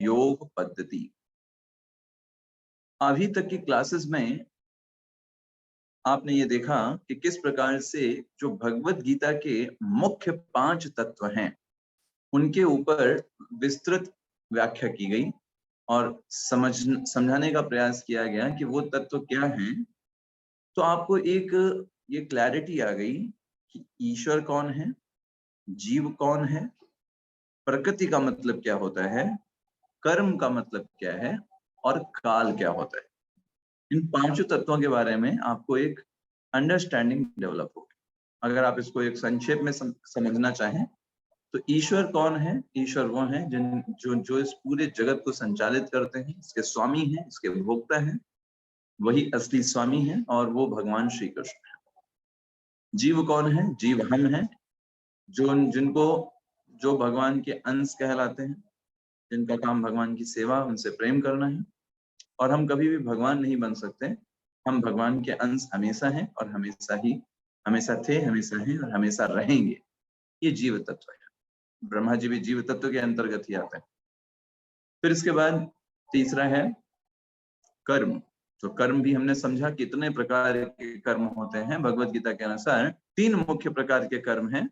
योग पद्धति। अभी तक की क्लासेस में आपने ये देखा कि किस प्रकार से जो भगवत गीता के मुख्य 5 तत्व हैं, उनके ऊपर विस्तृत व्याख्या की गई और समझाने का प्रयास किया गया कि वो तत्व क्या हैं। तो आपको एक ये क्लैरिटी आ गई कि ईश्वर कौन है, जीव कौन है, प्रकृति का मतलब क्या होता है, कर्म का मतलब क्या है और काल क्या होता है। इन पांचों तत्वों के बारे में आपको एक अंडरस्टैंडिंग डेवलप होगी। अगर आप इसको एक संक्षेप में समझना चाहें तो ईश्वर कौन है? ईश्वर वो हैं जो इस पूरे जगत को संचालित करते हैं, इसके स्वामी हैं, इसके भोक्ता हैं, वही असली स्वामी हैं और वो भगवान श्री कृष्ण हैं। जीव कौन है? जीव हम हैं, जिनको जो भगवान के अंश कहलाते हैं, जिनका काम भगवान की सेवा, उनसे प्रेम करना है। और हम कभी भी भगवान नहीं बन सकते, हम भगवान के अंश हमेशा हैं और हमेशा थे, हमेशा हैं और हमेशा रहेंगे। ये जीव तत्व है। ब्रह्मा जी भी जीव तत्व के अंतर्गत ही आते हैं। फिर इसके बाद तीसरा है कर्म। तो कर्म भी हमने समझा कितने प्रकार के कर्म होते हैं। भगवत गीता के अनुसार 3 मुख्य प्रकार के कर्म हैं,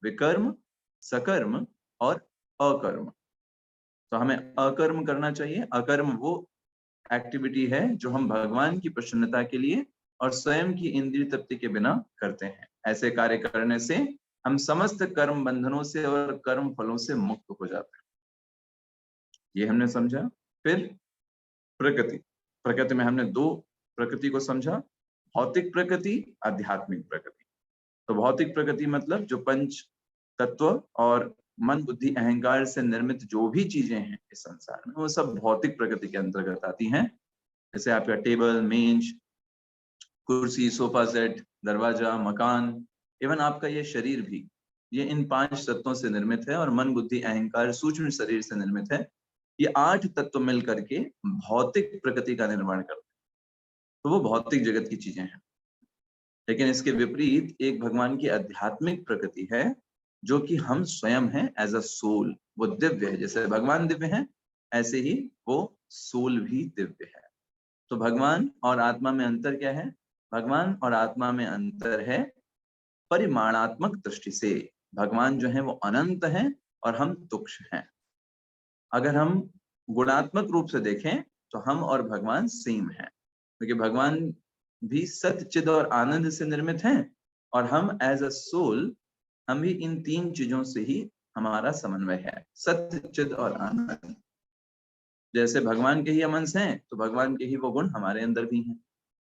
विकर्म, सकर्म और अकर्म। तो हमें अकर्म करना चाहिए। अकर्म वो एक्टिविटी है जो हम भगवान की प्रसन्नता के लिए और स्वयं की इंद्रिय तृप्ति के बिना करते हैं। ऐसे कार्य करने से हम समस्त कर्म बंधनों से और कर्म फलों से मुक्त हो जाते हैं। ये हमने समझा। फिर प्रकृति। प्रकृति में हमने 2 प्रकृति को समझा, भौतिक प्रकृति, आध्यात्मिक प्रकृति। तो भौतिक प्रकृति मतलब जो पंच तत्व और मन बुद्धि अहंकार से निर्मित जो भी चीजें हैं इस संसार में, वो सब भौतिक प्रकृति के अंतर्गत आती हैं। जैसे आपका टेबल, मेज, कुर्सी, सोफा सेट, दरवाजा, मकान, इवन आपका ये शरीर भी, ये इन 5 तत्वों से निर्मित है और मन बुद्धि अहंकार सूक्ष्म शरीर से निर्मित है। ये 8 तत्व मिल करके भौतिक प्रकृति का निर्माण करते हैं। तो वो भौतिक जगत की चीजें हैं। लेकिन इसके विपरीत एक भगवान की आध्यात्मिक प्रकृति है जो कि हम स्वयं हैं एज अ सोल। वो दिव्य है। जैसे भगवान दिव्य है, ऐसे ही वो सोल भी दिव्य है। तो भगवान और आत्मा में अंतर क्या है? भगवान और आत्मा में अंतर है परिमाणात्मक दृष्टि से। भगवान जो है वो अनंत है और हम तुक्ष हैं। अगर हम गुणात्मक रूप से देखें तो हम और भगवान सेम हैं, क्योंकि भगवान भी सत्य, चिद और आनंद से निर्मित हैं और हम एज अ सोल, हम भी इन 3 चीजों से ही हमारा समन्वय है, सत्य, चिद और आनंद। जैसे भगवान के ही हम अंश हैं तो भगवान के ही वो गुण हमारे अंदर भी हैं।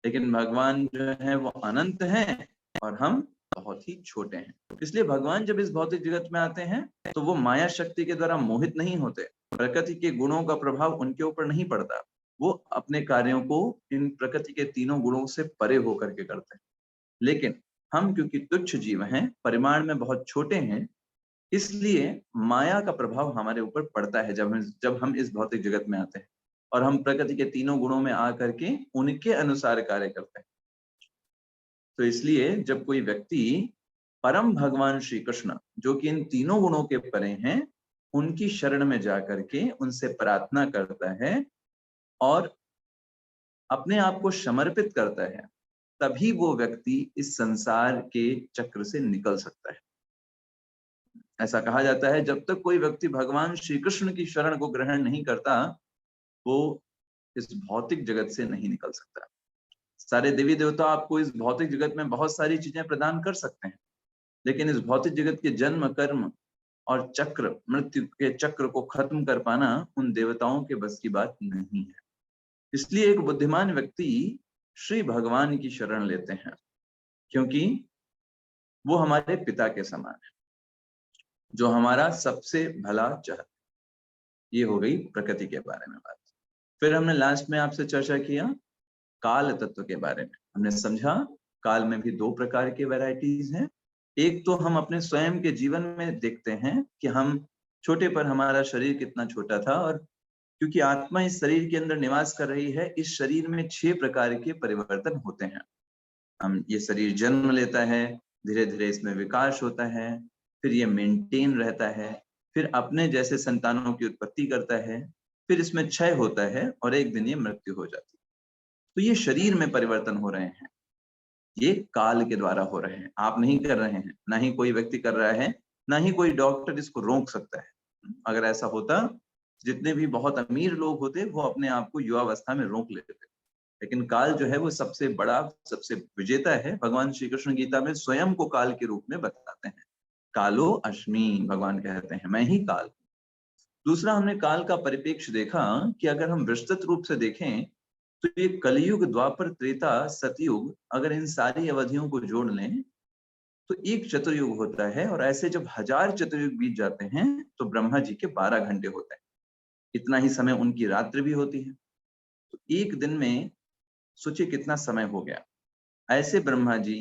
लेकिन भगवान जो है वो अनंत हैं और हम बहुत ही छोटे हैं। इसलिए भगवान जब इस भौतिक जगत में आते हैं तो वो माया शक्ति के द्वारा मोहित नहीं होते। प्रकृति के गुणों का प्रभाव उनके ऊपर नहीं पड़ता। वो अपने कार्यों को इन प्रकृति के तीनों गुणों से परे होकर के करते हैं। लेकिन हम क्योंकि तुच्छ जीव हैं, परिमाण में बहुत छोटे हैं, इसलिए माया का प्रभाव हमारे ऊपर पड़ता है जब हम इस भौतिक जगत में आते हैं और हम प्रकृति के तीनों गुणों में आकर के उनके अनुसार कार्य करते हैं। तो इसलिए जब कोई व्यक्ति परम भगवान श्री कृष्ण, जो कि इन तीनों गुणों के परे हैं, उनकी शरण में जाकर के उनसे प्रार्थना करता है और अपने आप को समर्पित करता है, तभी वो व्यक्ति इस संसार के चक्र से निकल सकता है। ऐसा कहा जाता है जब तक कोई व्यक्ति भगवान श्री कृष्ण की शरण को ग्रहण नहीं करता, वो इस भौतिक जगत से नहीं निकल सकता। सारे देवी देवता आपको इस भौतिक जगत में बहुत सारी चीजें प्रदान कर सकते हैं, लेकिन इस भौतिक जगत के जन्म, कर्म और चक्र, मृत्यु के चक्र को खत्म कर पाना उन देवताओं के बस की बात नहीं है। इसलिए एक बुद्धिमान व्यक्ति श्री भगवान की शरण लेते हैं, क्योंकि वो हमारे पिता के समान है, जो हमारा सबसे भला चाहते। ये हो गई प्रकृति के बारे में बात। फिर हमने लास्ट में आपसे चर्चा किया काल तत्व के बारे में। हमने समझा काल में भी 2 प्रकार के वैरायटीज हैं। एक तो हम अपने स्वयं के जीवन में देखते हैं कि हम छोटे पर हमारा शरीर कितना छोटा था, और क्योंकि आत्मा इस शरीर के अंदर निवास कर रही है, इस शरीर में 6 प्रकार के परिवर्तन होते हैं। हम ये शरीर जन्म लेता है, धीरे धीरे इसमें विकास होता है, फिर ये मेंटेन रहता है, फिर अपने जैसे संतानों की उत्पत्ति करता है, फिर इसमें क्षय होता है और एक दिन ये मृत्यु हो जाती है। तो ये शरीर में परिवर्तन हो रहे हैं, ये काल के द्वारा हो रहे हैं, आप नहीं कर रहे हैं, ना ही कोई व्यक्ति कर रहा है, ना ही कोई डॉक्टर इसको रोक सकता है। अगर ऐसा होता, जितने भी बहुत अमीर लोग होते वो अपने आप को युवावस्था में रोक लेते। लेकिन काल जो है वो सबसे बड़ा, सबसे विजेता है। भगवान श्री कृष्ण गीता में स्वयं को काल के रूप में बताते हैं। कालो अस्मि, भगवान कहते हैं मैं ही काल। दूसरा, हमने काल का परिप्रेक्ष्य देखा कि अगर हम विस्तृत रूप से देखें तो ये कलयुग, द्वापर, त्रेता, सतयुग, अगर इन सारी अवधियों को जोड़ लें तो एक चतुर्युग होता है। और ऐसे जब 1000 चतुर्युग बीत जाते हैं तो ब्रह्मा जी के 12 घंटे होते हैं। इतना ही समय उनकी रात्रि भी होती है। तो एक दिन में सोचिए कितना समय हो गया। ऐसे ब्रह्मा जी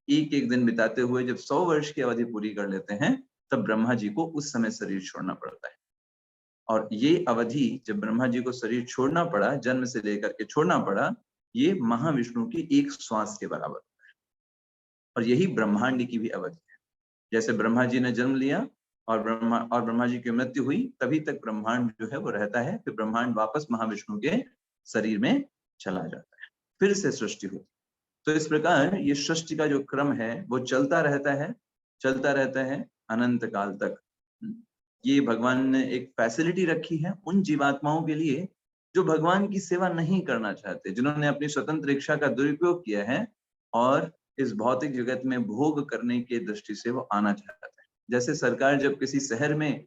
एक एक दिन बिताते हुए जब 100 वर्ष की अवधि पूरी कर लेते हैं, तब ब्रह्मा जी को उस समय शरीर छोड़ना पड़ता है। और ये अवधि जब ब्रह्मा जी को शरीर छोड़ना पड़ा, जन्म से लेकर के छोड़ना पड़ा, ये महाविष्णु की एक श्वास के बराबर। और यही ब्रह्मांड की भी अवधि है। जैसे ब्रह्मा जी ने जन्म लिया और ब्रह्मा जी की मृत्यु हुई, तभी तक ब्रह्मांड जो है वो रहता है। फिर ब्रह्मांड वापस महाविष्णु के शरीर में चला जाता है, फिर से सृष्टि होती है। तो इस प्रकार ये सृष्टि का जो क्रम है वो चलता रहता है, चलता रहता है अनंत काल तक। ये भगवान ने एक फैसिलिटी रखी है उन जीवात्माओं के लिए जो भगवान की सेवा नहीं करना चाहते, जिन्होंने अपनी स्वतंत्र इच्छा का दुरुपयोग किया है और इस भौतिक जगत में भोग करने के दृष्टि से वो आना चाहते हैं। जैसे सरकार जब किसी शहर में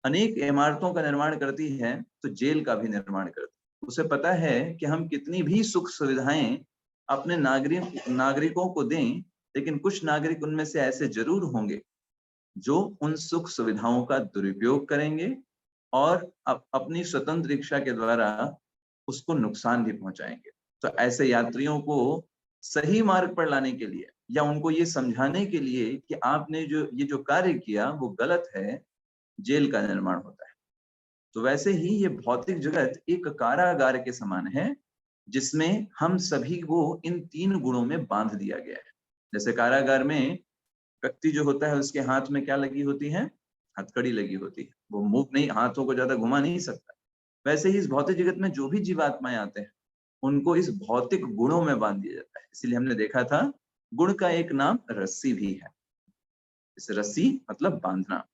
अनेक इमारतों का निर्माण करती है तो जेल का भी निर्माण करती है। उसे पता है कि हम कितनी भी सुख सुविधाएं अपने नागरिकों को दें, लेकिन कुछ नागरिक उनमें से ऐसे जरूर होंगे जो उन सुख सुविधाओं का दुरुपयोग करेंगे और अपनी स्वतंत्र इच्छा के द्वारा उसको नुकसान भी पहुंचाएंगे। तो ऐसे यात्रियों को सही मार्ग पर लाने के लिए या उनको ये समझाने के लिए कि आपने जो कार्य किया वो गलत है, जेल का निर्माण होता है। तो वैसे ही ये भौतिक जगत एक कारागार के समान है, जिसमें हम सभी को इन 3 गुणों में बांध दिया गया है। जैसे कारागार में व्यक्ति जो होता है उसके हाथ में क्या लगी होती है? हथकड़ी लगी होती है। वो मूव नहीं, हाथों को ज्यादा घुमा नहीं सकता। वैसे ही इस भौतिक जगत में जो भी जीवात्माएं आते हैं उनको इस भौतिक गुणों में बांध दिया जाता है। इसीलिए हमने देखा था गुण का एक नाम रस्सी भी है। इस रस्सी मतलब बांधना।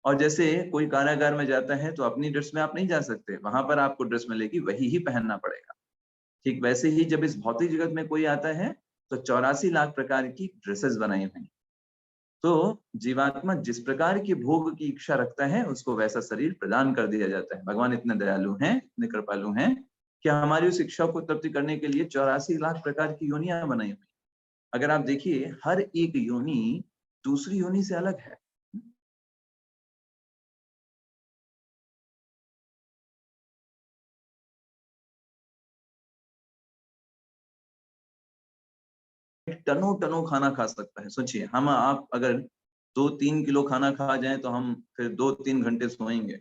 और जैसे कोई कारागार में जाता है तो अपनी ड्रेस में आप नहीं जा सकते, वहां पर आपको ड्रेस मिलेगी, वही ही पहनना पड़ेगा। ठीक वैसे ही जब इस भौतिक जगत में कोई आता है तो 84 लाख प्रकार की ड्रेसेस बनाई हुई। तो जीवात्मा जिस प्रकार की भोग की इच्छा रखता है उसको वैसा शरीर प्रदान कर दिया जाता है। भगवान इतने दयालु हैं, इतने कृपालु हैं कि हमारी उस इच्छा को तृप्ति करने के लिए 84 लाख प्रकार की योनियां बनाई हुई। अगर आप देखिए हर एक योनि दूसरी योनि से अलग है। टनों टनों खाना खा सकता है। सोचिए हम आप अगर 2-3 किलो खाना खा जाएं तो हम फिर 2-3 घंटे सोएंगे,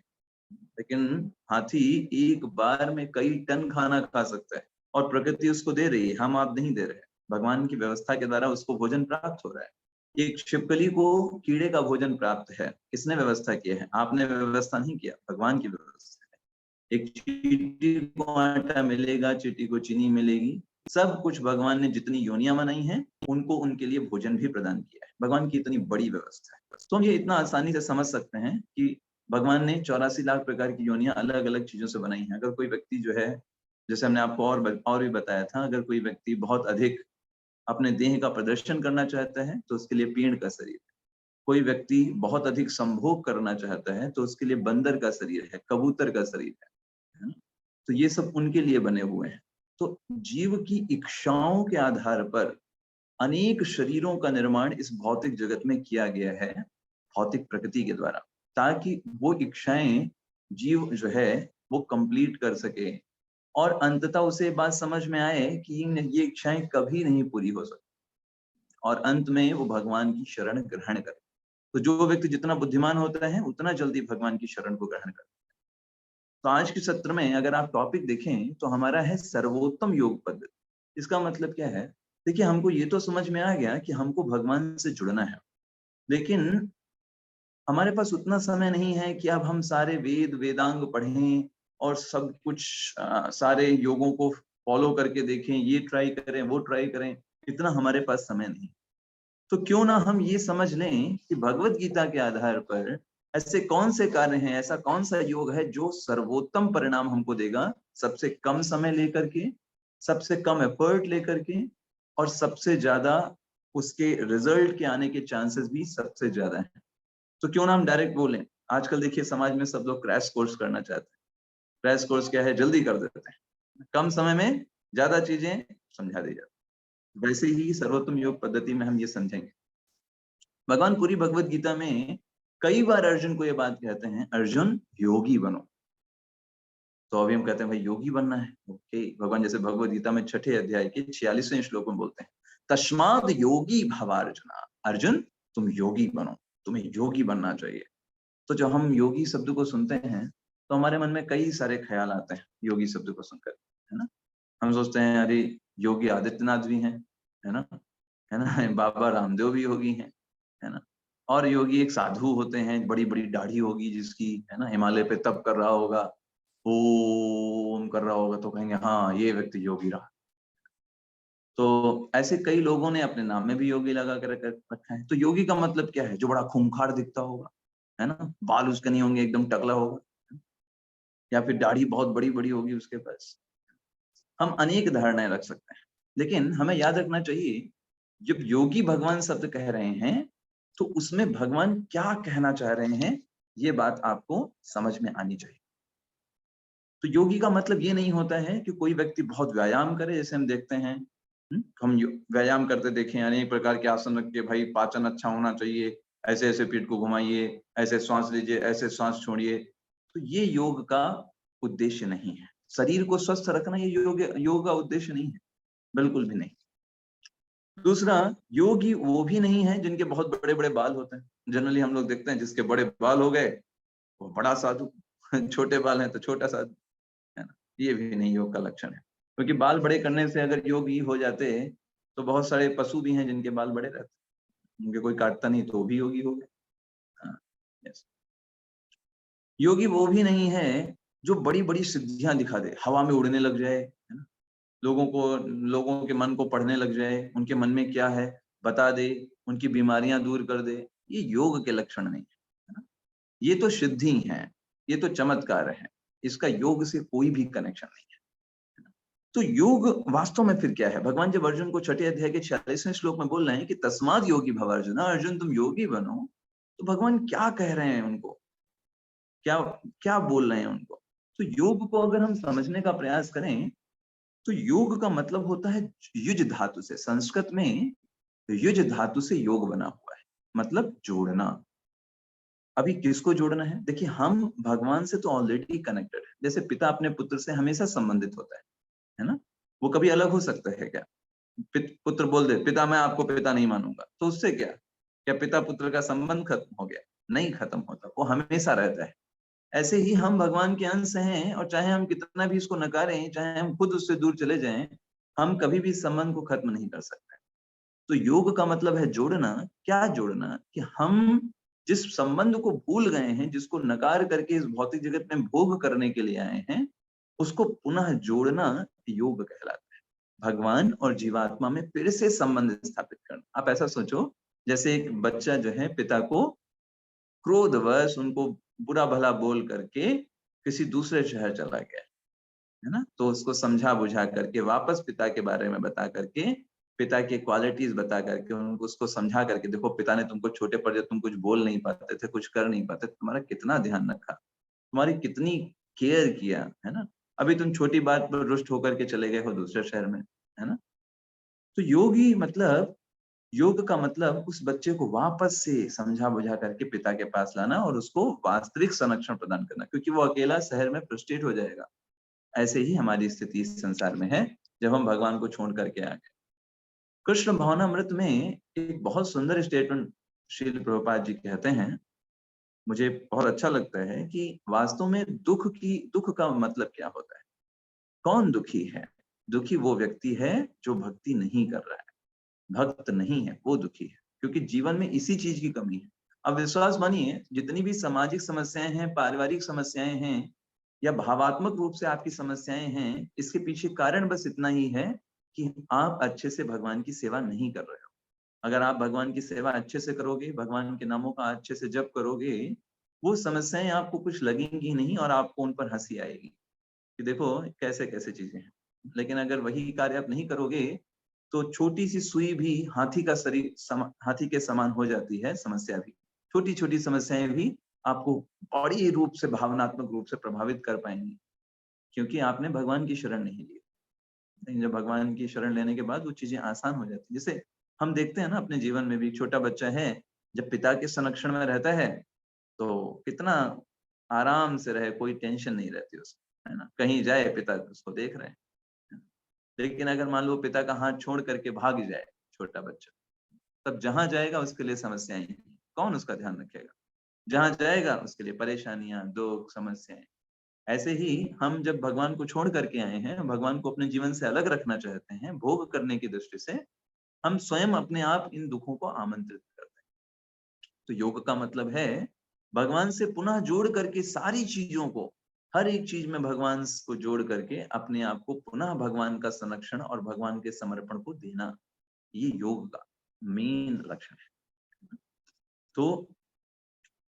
लेकिन हाथी एक बार में कई टन खाना खा सकता है और प्रकृति उसको दे रही है, हम आप नहीं दे रहे। भगवान की व्यवस्था के द्वारा उसको भोजन प्राप्त हो रहा है। एक छिपकली को कीड़े का भोजन प्राप्त है, किसने व्यवस्था किया है? आपने व्यवस्था नहीं किया, भगवान की व्यवस्था है। एक चींटी को आटा मिलेगा, चींटी को चीनी मिलेगी, सब कुछ भगवान ने जितनी योनियां बनाई हैं उनको उनके लिए भोजन भी प्रदान किया है। भगवान की इतनी बड़ी व्यवस्था है। तो हम ये इतना आसानी से समझ सकते हैं कि भगवान ने 84 लाख प्रकार की योनियां अलग अलग चीजों से बनाई हैं। अगर कोई व्यक्ति जो है, जैसे हमने आपको और भी बताया था, अगर कोई व्यक्ति बहुत अधिक अपने देह का प्रदर्शन करना चाहता है तो उसके लिए पेड़ का शरीर है। कोई व्यक्ति बहुत अधिक संभोग करना चाहता है तो उसके लिए बंदर का शरीर है, कबूतर का शरीर है ना? तो ये सब उनके लिए बने हुए हैं। तो जीव की इच्छाओं के आधार पर अनेक शरीरों का निर्माण इस भौतिक जगत में किया गया है, भौतिक प्रकृति के द्वारा, ताकि वो इच्छाएं जीव जो है वो कंप्लीट कर सके और अंततः उसे बात समझ में आए कि ये इच्छाएं कभी नहीं पूरी हो सकती और अंत में वो भगवान की शरण ग्रहण करे। तो जो व्यक्ति जितना बुद्धिमान होता है उतना जल्दी भगवान की शरण को ग्रहण करता है। तो आज के सत्र में अगर आप टॉपिक देखें तो हमारा है सर्वोत्तम योग पद्धति। इसका मतलब क्या है? देखिए हमको ये तो समझ में आ गया कि हमको भगवान से जुड़ना है, लेकिन हमारे पास उतना समय नहीं है कि अब हम सारे वेद वेदांग पढ़ें और सब कुछ सारे योगों को फॉलो करके देखें, ये ट्राई करें, वो ट्राई करें, इतना हमारे पास समय नहीं। तो क्यों ना हम ये समझ लें कि भगवत गीता के आधार पर ऐसे कौन से कार्य हैं, ऐसा कौन सा योग है जो सर्वोत्तम परिणाम हमको देगा, सबसे कम समय लेकर के, सबसे कम एफर्ट लेकर के, और सबसे ज्यादा उसके रिजल्ट के आने के चांसेस भी सबसे ज्यादा हैं। तो क्यों ना हम डायरेक्ट बोलें। आजकल देखिए समाज में सब लोग क्रैश कोर्स करना चाहते हैं। क्रैश कोर्स क्या है? जल्दी कर देते हैं, कम समय में ज्यादा चीजें समझा दी जाती। वैसे ही सर्वोत्तम योग पद्धति में हम ये समझेंगे। भगवान पूरी भगवत गीता में कई बार अर्जुन को ये बात कहते हैं, अर्जुन योगी बनो। तो अभी हम कहते हैं भाई योगी बनना है, ओके। भगवान जैसे भगवत गीता में 6ठे अध्याय के 46वें श्लोक में बोलते हैं, तस्माद योगी भव अर्जुना, अर्जुन तुम योगी बनो, तुम्हें योगी बनना चाहिए। तो जब हम योगी शब्द को सुनते हैं तो हमारे मन में कई सारे ख्याल आते हैं योगी शब्द को सुनकर, है ना। हम सोचते हैं अरे योगी आदित्यनाथ भी हैं, है ना, है ना, बाबा रामदेव भी योगी हैं, है ना। और योगी एक साधु होते हैं, बड़ी बड़ी दाढ़ी होगी जिसकी, है ना, हिमालय पे तप कर रहा होगा, ओम कर रहा होगा, तो कहेंगे हाँ ये व्यक्ति योगी रहा। तो ऐसे कई लोगों ने अपने नाम में भी योगी लगा कर रखा है। तो योगी का मतलब क्या है? जो बड़ा खूंखार दिखता होगा, है ना, बाल उसके नहीं होंगे, एकदम टकला होगा, या फिर दाढ़ी बहुत बड़ी बड़ी होगी उसके पास। हम अनेक धारणाएं रख सकते हैं, लेकिन हमें याद रखना चाहिए जब योगी भगवान शब्द कह रहे हैं तो उसमें भगवान क्या कहना चाह रहे हैं, ये बात आपको समझ में आनी चाहिए। तो योगी का मतलब ये नहीं होता है कि कोई व्यक्ति बहुत व्यायाम करे, जैसे हम देखते हैं हम व्यायाम करते देखें, अनेक प्रकार के आसन रख के, भाई पाचन अच्छा होना चाहिए, ऐसे ऐसे पीठ को घुमाइए, ऐसे श्वास लीजिए, ऐसे श्वास छोड़िए। तो ये योग का उद्देश्य नहीं है। शरीर को स्वस्थ रखना ये योग का उद्देश्य नहीं है, बिल्कुल भी नहीं। दूसरा, योगी वो भी नहीं है जिनके बहुत बड़े बड़े बाल होते हैं। जनरली हम लोग देखते हैं जिसके बड़े बाल हो गए वो बड़ा साधु, छोटे बाल हैं तो छोटा साधु, है ना। ये भी नहीं योग का लक्षण है, क्योंकि बाल बड़े करने से अगर योगी हो जाते तो बहुत सारे पशु भी हैं जिनके बाल बड़े रहते, उनके कोई काटता नहीं तो वो भी योगी हो गए। हाँ, यस। योगी वो भी नहीं है जो बड़ी बड़ी सिद्धियां दिखा दे, हवा में उड़ने लग जाए, है ना, लोगों के मन को पढ़ने लग जाए, उनके मन में क्या है बता दे, उनकी बीमारियां दूर कर दे। ये योग के लक्षण नहीं है ना। ये तो सिद्धि है, ये तो चमत्कार है, इसका योग से कोई भी कनेक्शन नहीं है। तो योग वास्तव में फिर क्या है? भगवान जब अर्जुन को 6ठे अध्याय के 46वें श्लोक में बोल रहे हैं कि तस्माद योगी भव अर्जुन, अर्जुन तुम योगी बनो, तो भगवान क्या कह रहे हैं उनको, क्या क्या बोल रहे हैं उनको? तो योग को अगर हम समझने का प्रयास करें तो योग का मतलब होता है युज धातु से, संस्कृत में युज धातु से योग बना हुआ है, मतलब जोड़ना। अभी किसको जोड़ना है? देखिए हम भगवान से तो ऑलरेडी कनेक्टेड है, जैसे पिता अपने पुत्र से हमेशा संबंधित होता है ना। वो कभी अलग हो सकता है क्या? पुत्र बोल दे पिता मैं आपको पिता नहीं मानूंगा, तो उससे क्या क्या पिता पुत्र का संबंध खत्म हो गया? नहीं खत्म होता, वो हमेशा रहता है। ऐसे ही हम भगवान के अंश हैं, और चाहे हम कितना भी इसको नकारें, चाहे हम खुद उससे दूर चले जाएं, हम कभी भी इस संबंध को खत्म नहीं कर सकते। तो योग का मतलब है जोड़ना। क्या जोड़ना? कि हम जिस संबंध को भूल गए हैं, जिसको नकार करके इस भौतिक जगत में भोग करने के लिए आए हैं, उसको पुनः जोड़ना योग कहलाता है। भगवान और जीवात्मा में फिर से संबंध स्थापित करना। आप ऐसा सोचो, जैसे एक बच्चा जो है पिता को क्रोधवश उनको बुरा भला बोल करके किसी दूसरे शहर चला गया, है ना। तो उसको समझा बुझा करके वापस पिता के बारे में बता करके, पिता की क्वालिटीज बता करके, उनको उसको समझा करके, देखो पिता ने तुमको छोटे पर जब तुम कुछ बोल नहीं पाते थे, कुछ कर नहीं पाते, तुम्हारा कितना ध्यान रखा, तुम्हारी कितनी केयर किया, है ना। अभी तुम छोटी बात पर रुष्ट होकर के चले गए हो दूसरे शहर में, है ना। तो योगी मतलब, योग का मतलब उस बच्चे को वापस से समझा बुझा करके पिता के पास लाना और उसको वास्तविक संरक्षण प्रदान करना, क्योंकि वो अकेला शहर में फ्रस्ट्रेट हो जाएगा। ऐसे ही हमारी स्थिति इस संसार में है जब हम भगवान को छोड़ करके आ गए। कृष्ण भावनामृत में एक बहुत सुंदर स्टेटमेंट श्रील प्रभुपाद जी कहते हैं, मुझे बहुत अच्छा लगता है कि वास्तव में दुख का मतलब क्या होता है। कौन दुखी है? दुखी वो व्यक्ति है जो भक्ति नहीं कर रहा है, भक्त नहीं है, वो दुखी है, क्योंकि जीवन में इसी चीज की कमी है। अब विश्वास मानिए, जितनी भी सामाजिक समस्याएं हैं, पारिवारिक समस्याएं हैं, या भावात्मक रूप से आपकी समस्याएं हैं, इसके पीछे कारण बस इतना ही है कि आप अच्छे से भगवान की सेवा नहीं कर रहे हो। अगर आप भगवान की सेवा अच्छे से करोगे, भगवान के नामों का अच्छे से जप करोगे, वो समस्याएं आपको कुछ लगेंगी नहीं और आपको उन पर हंसी आएगी कि देखो कैसे-कैसे चीजें हैं। लेकिन अगर वही कार्य आप नहीं करोगे, तो छोटी सी सुई भी हाथी के समान हो जाती है समस्या भी। छोटी-छोटी समस्याएं भी आपको बड़ी रूप से भावनात्मक रूप से प्रभावित कर पाएंगी, क्योंकि आपने भगवान की शरण नहीं ली। लेकिन जब भगवान की शरण लेने के बाद वो चीजें आसान हो जाती है। जैसे हम देखते हैं ना अपने जीवन में भी, छोटा बच्चा है, जब पिता के संरक्षण में रहता है तो कितना आराम से रहे, कोई टेंशन नहीं रहती उसको, है ना? कहीं जाए पिता उसको देख रहे हैं। लेकिन अगर मान लो पिता का हाथ छोड़ करके भाग जाए छोटा बच्चा, तब जहां जाएगा उसके लिए समस्याएं हैं। कौन उसका ध्यान रखेगा? जहां जाएगा उसके लिए परेशानियां, दुख, समस्याएं। ऐसे ही हम जब भगवान को छोड़ करके आए हैं, भगवान को अपने जीवन से अलग रखना चाहते हैं भोग करने की दृष्टि से, हम स्वयं अपने आप इन दुखों को आमंत्रित करते हैं। तो योग का मतलब है भगवान से पुनः जोड़ करके सारी चीजों को, हर एक चीज में भगवान को जोड़ करके अपने आप को पुनः भगवान का संरक्षण और भगवान के समर्पण को देना। ये योग का मेन लक्षण है। तो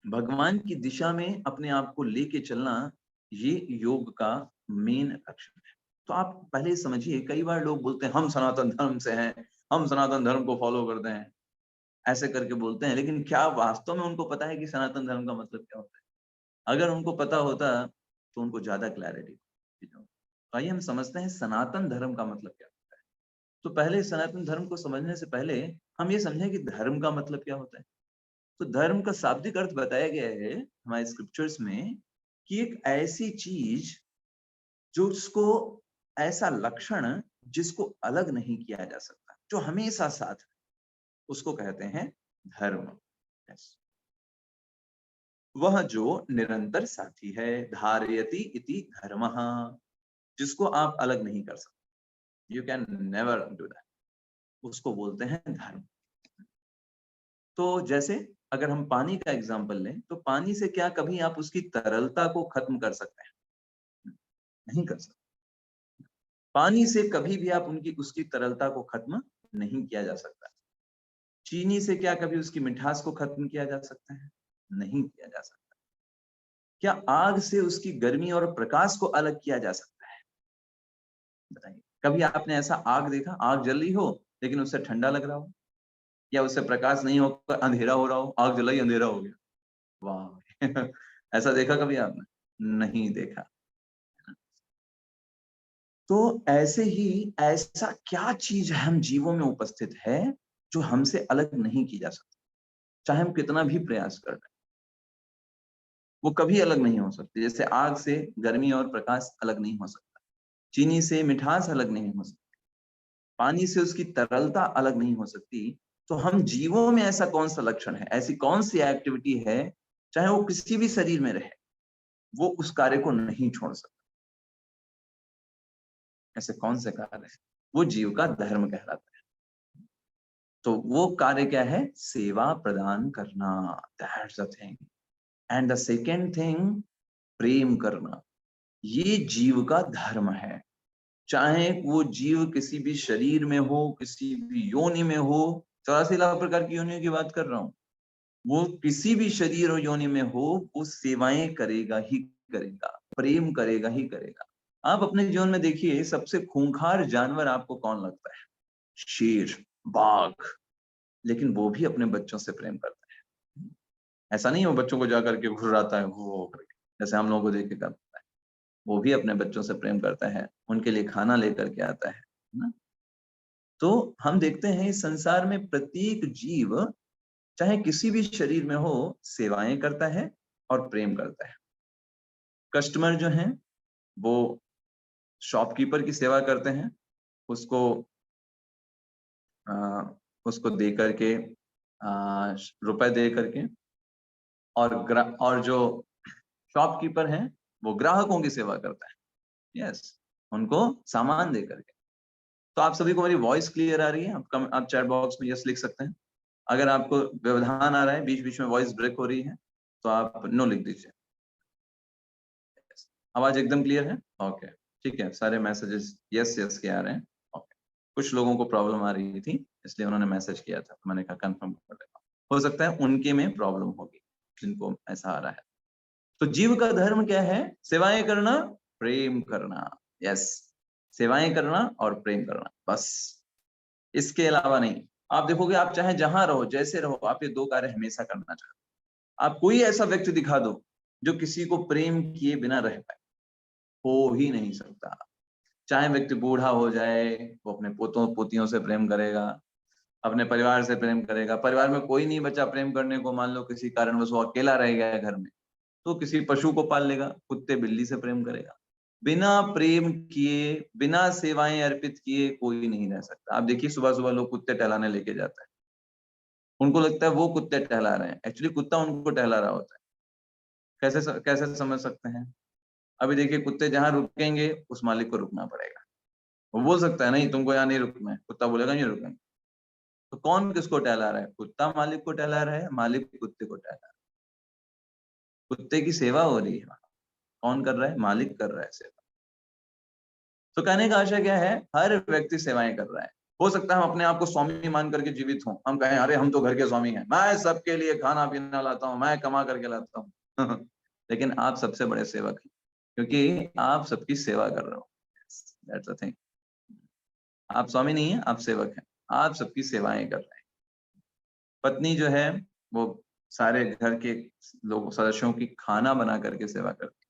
भगवान की दिशा में अपने आप को लेके चलना, ये योग का मेन लक्षण है। तो आप पहले समझिए, कई बार लोग बोलते हैं हम सनातन धर्म से हैं, हम सनातन धर्म को फॉलो करते हैं, ऐसे करके बोलते हैं, लेकिन क्या वास्तव में उनको पता है कि सनातन धर्म का मतलब क्या होता है? अगर उनको पता होता तो उनको ज्यादा क्लैरिटी होती। तो आइए हम समझते हैं सनातन धर्म का मतलब क्या होता है। तो पहले सनातन धर्म को समझने से पहले हम ये समझें कि धर्म का मतलब क्या होता है। तो धर्म का शाब्दिक अर्थ बताया गया है हमारे स्क्रिप्चर्स में कि एक ऐसी चीज जो उसको, ऐसा लक्षण जिसको अलग नहीं किया जा सकता, जो हमेशा साथ है, उसको कहते हैं धर्म। Yes. वह जो निरंतर साथी है, धारयति इति धर्मः, जिसको आप अलग नहीं कर सकते, you can never do that, उसको बोलते हैं धर्म। तो जैसे अगर हम पानी का एग्जांपल लें, तो पानी से क्या कभी आप उसकी तरलता को खत्म कर सकते हैं? नहीं कर सकते। पानी से कभी भी आप उसकी तरलता को खत्म नहीं किया जा सकता। चीनी से क्या कभी उसकी मिठास को खत्म किया जा सकता है? नहीं किया जा सकता। क्या आग से उसकी गर्मी और प्रकाश को अलग किया जा सकता है? बताइए, कभी आपने ऐसा आग देखा, आग जल रही हो लेकिन उससे ठंडा लग रहा हो, या उससे प्रकाश नहीं होकर अंधेरा हो रहा हो, आग जलाई अंधेरा हो गया? वाह! ऐसा देखा कभी आपने? नहीं देखा। तो ऐसे ही ऐसा क्या चीज हम जीवों में उपस्थित है जो हमसे अलग नहीं की जा सकती, चाहे हम कितना भी प्रयास कर रहे हैं, वो कभी अलग नहीं हो सकती। जैसे आग से गर्मी और प्रकाश अलग नहीं हो सकता, चीनी से मिठास अलग नहीं हो सकती, पानी से उसकी तरलता अलग नहीं हो सकती। तो हम जीवों में ऐसा कौन सा लक्षण है, ऐसी कौन सी एक्टिविटी है, चाहे वो किसी भी शरीर में रहे, वो उस कार्य को नहीं छोड़ सकता? ऐसे कौन से कार्य है? वो जीव का धर्म कहलाता है। तो वो कार्य क्या है? सेवा प्रदान करना, that's the thing. And the second thing, प्रेम करना, ये जीव का धर्म है। चाहे वो जीव किसी भी शरीर में हो, किसी भी योनि में हो, 84 लाख प्रकार की योनियों की बात कर रहा हूँ, वो किसी भी शरीर और योनि में हो, वो सेवाएं करेगा ही करेगा, प्रेम करेगा ही करेगा। आप अपने जीवन में देखिए, सबसे खूंखार जानवर आपको कौन लगता है? शेर, बाघ। लेकिन वो भी अपने बच्चों से प्रेम करता है। ऐसा नहीं है वो बच्चों को जाकर के घुर्राता है वो करके, जैसे हम लोगों को देख के करता है। वो भी अपने बच्चों से प्रेम करता है, उनके लिए खाना लेकर के आता है ना? तो हम देखते हैं इस संसार में प्रत्येक जीव, चाहे किसी भी शरीर में हो, सेवाएं करता है और प्रेम करता है। कस्टमर जो हैं, वो शॉपकीपर की सेवा करते हैं, उसको अ, उसको दे करके, रुपए दे करके, और जो शॉपकीपर हैं, वो ग्राहकों की सेवा करता है। यस, उनको सामान दे करके। तो आप सभी को मेरी वॉइस क्लियर आ रही है? आप चैट बॉक्स में यस लिख सकते हैं। अगर आपको व्यवधान आ रहा है, बीच बीच में वॉइस ब्रेक हो रही है, तो आप नो लिख दीजिए। आवाज एकदम क्लियर है? ओके, ठीक है, सारे मैसेजेस यस यस के आ रहे हैं। ओके, कुछ लोगों को प्रॉब्लम आ रही थी इसलिए उन्होंने मैसेज किया था, तो मैंने कहा कंफर्म कर लेता हूँ। हो सकता है उनके में प्रॉब्लम होगी जिनको ऐसा आ रहा है। तो जीव का धर्म क्या है? सेवाएं करना, प्रेम करना। यस, सेवाएं करना और प्रेम करना, बस, इसके अलावा नहीं। आप देखोगे, आप चाहे जहां रहो, जैसे रहो, आप ये दो कार्य हमेशा करना चाहते हो। आप कोई ऐसा व्यक्ति दिखा दो जो किसी को प्रेम किए बिना रह पाए, हो ही नहीं सकता। चाहे व्यक्ति बूढ़ा हो जाए, वो अपने पोतों पोतियों से प्रेम करेगा, अपने परिवार से प्रेम करेगा। परिवार में कोई नहीं बचा प्रेम करने को, मान लो किसी कारणवश वो अकेला रह गया है घर में, तो किसी पशु को पाल लेगा, कुत्ते बिल्ली से प्रेम करेगा। बिना प्रेम किए, बिना सेवाएं अर्पित किए कोई नहीं रह सकता। आप देखिए, सुबह सुबह लोग कुत्ते टहलाने लेके जाते हैं, उनको लगता है वो कुत्ते टहला रहे हैं, एक्चुअली कुत्ता उनको टहला रहा होता है। कैसे समझ सकते हैं? अभी देखिए, कुत्ते जहां रुकेंगे उस मालिक को रुकना पड़ेगा। वो बोल सकता है नहीं तुमको यहाँ नहीं रुकना है, कुत्ता बोलेगा नहीं रुकेंगे। तो कौन किसको टहला रहा है? कुत्ता मालिक को टहला रहा है, मालिक कुत्ते को टहला रहा है। कुत्ते की सेवा हो रही है वहां। कौन कर रहा है? मालिक कर रहा है सेवा। तो कहने का आशय क्या है? हर व्यक्ति सेवाएं कर रहा है। हो सकता है हम अपने आप को स्वामी मान करके जीवित हों, हम कहें अरे हम तो घर के स्वामी हैं, मैं सबके लिए खाना पीना लाता हूँ, मैं कमा करके लाता हूँ। लेकिन आप सबसे बड़े सेवक हैं, क्योंकि आप सबकी सेवा कर रहे हो। That's the thing. आप स्वामी नहीं है, आप सेवक हैं, आप सबकी सेवाएं कर रहे हैं। पत्नी जो है वो सारे घर के लोगों सदस्यों की खाना बना करके सेवा करती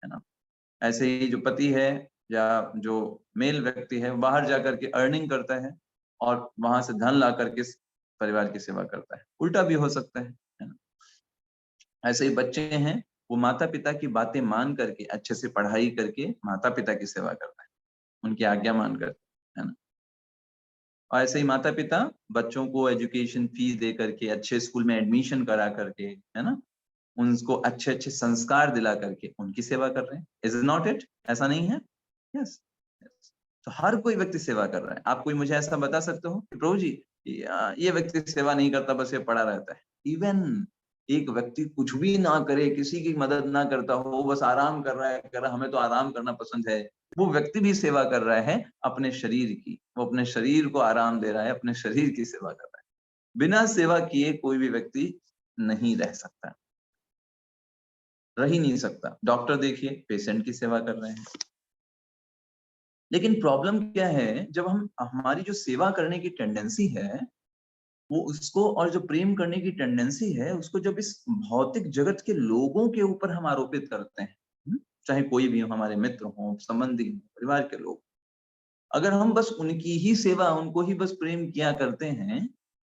है ना। ऐसे ही जो पति है या जो मेल व्यक्ति है, बाहर जाकर के अर्निंग करता है और वहां से धन ला करके परिवार की सेवा करता है। उल्टा भी हो सकता है ना। ऐसे ही बच्चे हैं, वो माता पिता की बातें मान करके अच्छे से पढ़ाई करके माता पिता की सेवा करता है, उनकी आज्ञा मान करके, है ना। और ऐसे ही माता पिता बच्चों को एजुकेशन फीस दे करके अच्छे स्कूल में एडमिशन करा करके, है ना, उनको अच्छे अच्छे संस्कार दिला करके उनकी सेवा कर रहे हैं। Is not it? ऐसा नहीं है? यस। तो हर कोई व्यक्ति सेवा कर रहा है। आप कोई मुझे ऐसा बता सकते हो कि प्रभु जी ये व्यक्ति सेवा नहीं करता, बस ये पड़ा रहता है? इवन एक व्यक्ति कुछ भी ना करे, किसी की मदद ना करता हो, बस आराम कर रहा है, कर रहा, हमें तो आराम करना पसंद है, वो व्यक्ति भी सेवा कर रहा है अपने शरीर की। वो अपने शरीर को आराम दे रहा है, अपने शरीर की सेवा कर रहा है। बिना सेवा किए कोई भी व्यक्ति नहीं रह सकता, रह ही नहीं सकता। डॉक्टर देखिए, पेशेंट की सेवा कर रहे हैं। लेकिन प्रॉब्लम क्या है, जब हम हमारी जो सेवा करने की टेंडेंसी है वो उसको, और जो प्रेम करने की टेंडेंसी है उसको, जब इस भौतिक जगत के लोगों के ऊपर हम आरोपित करते हैं, चाहे कोई भी हो, हमारे मित्र हो, संबंधी हो, परिवार के लोग, अगर हम बस उनकी ही सेवा, उनको ही बस प्रेम किया करते हैं,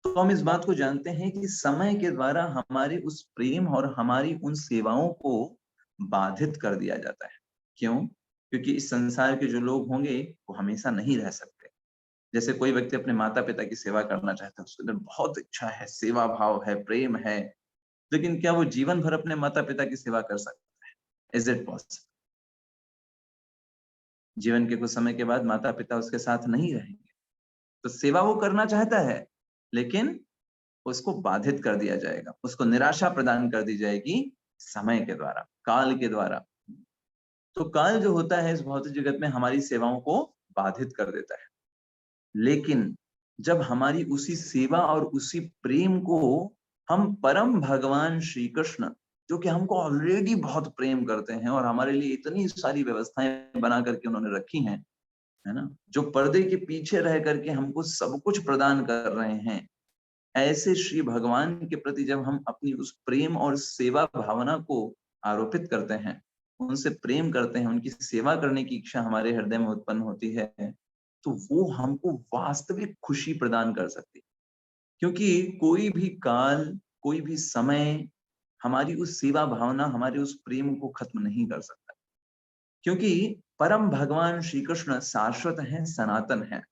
तो हम इस बात को जानते हैं कि समय के द्वारा हमारे उस प्रेम और हमारी उन सेवाओं को बाधित कर दिया जाता है। क्यों? क्योंकि इस संसार के जो लोग होंगे वो हमेशा नहीं रह सकते। जैसे कोई व्यक्ति अपने माता पिता की सेवा करना चाहता है, उसके अंदर बहुत इच्छा है, सेवा भाव है, प्रेम है, लेकिन क्या वो जीवन भर अपने माता पिता की सेवा कर सकता है? Is it possible? जीवन के कुछ समय के बाद माता पिता उसके साथ नहीं रहेंगे, तो सेवा वो करना चाहता है, लेकिन उसको बाधित कर दिया जाएगा, उसको निराशा प्रदान कर दी जाएगी समय के द्वारा, काल के द्वारा। तो काल जो होता है इस भौतिक जगत में हमारी सेवाओं को बाधित कर देता है। लेकिन जब हमारी उसी सेवा और उसी प्रेम को हम परम भगवान श्री कृष्ण, जो कि हमको ऑलरेडी बहुत प्रेम करते हैं और हमारे लिए इतनी सारी व्यवस्थाएं बना करके उन्होंने रखी हैं, है ना, जो पर्दे के पीछे रह करके हमको सब कुछ प्रदान कर रहे हैं, ऐसे श्री भगवान के प्रति जब हम अपनी उस प्रेम और सेवा भावना को आरोपित करते हैं, उनसे प्रेम करते हैं, उनकी सेवा करने की इच्छा हमारे हृदय में उत्पन्न होती है, तो वो हमको वास्तविक खुशी प्रदान कर सकती है। क्योंकि कोई भी काल, कोई भी समय हमारी उस सेवा भावना, हमारे उस प्रेम को खत्म नहीं कर सकता। क्योंकि परम भगवान श्री कृष्ण शाश्वत हैं, सनातन हैं,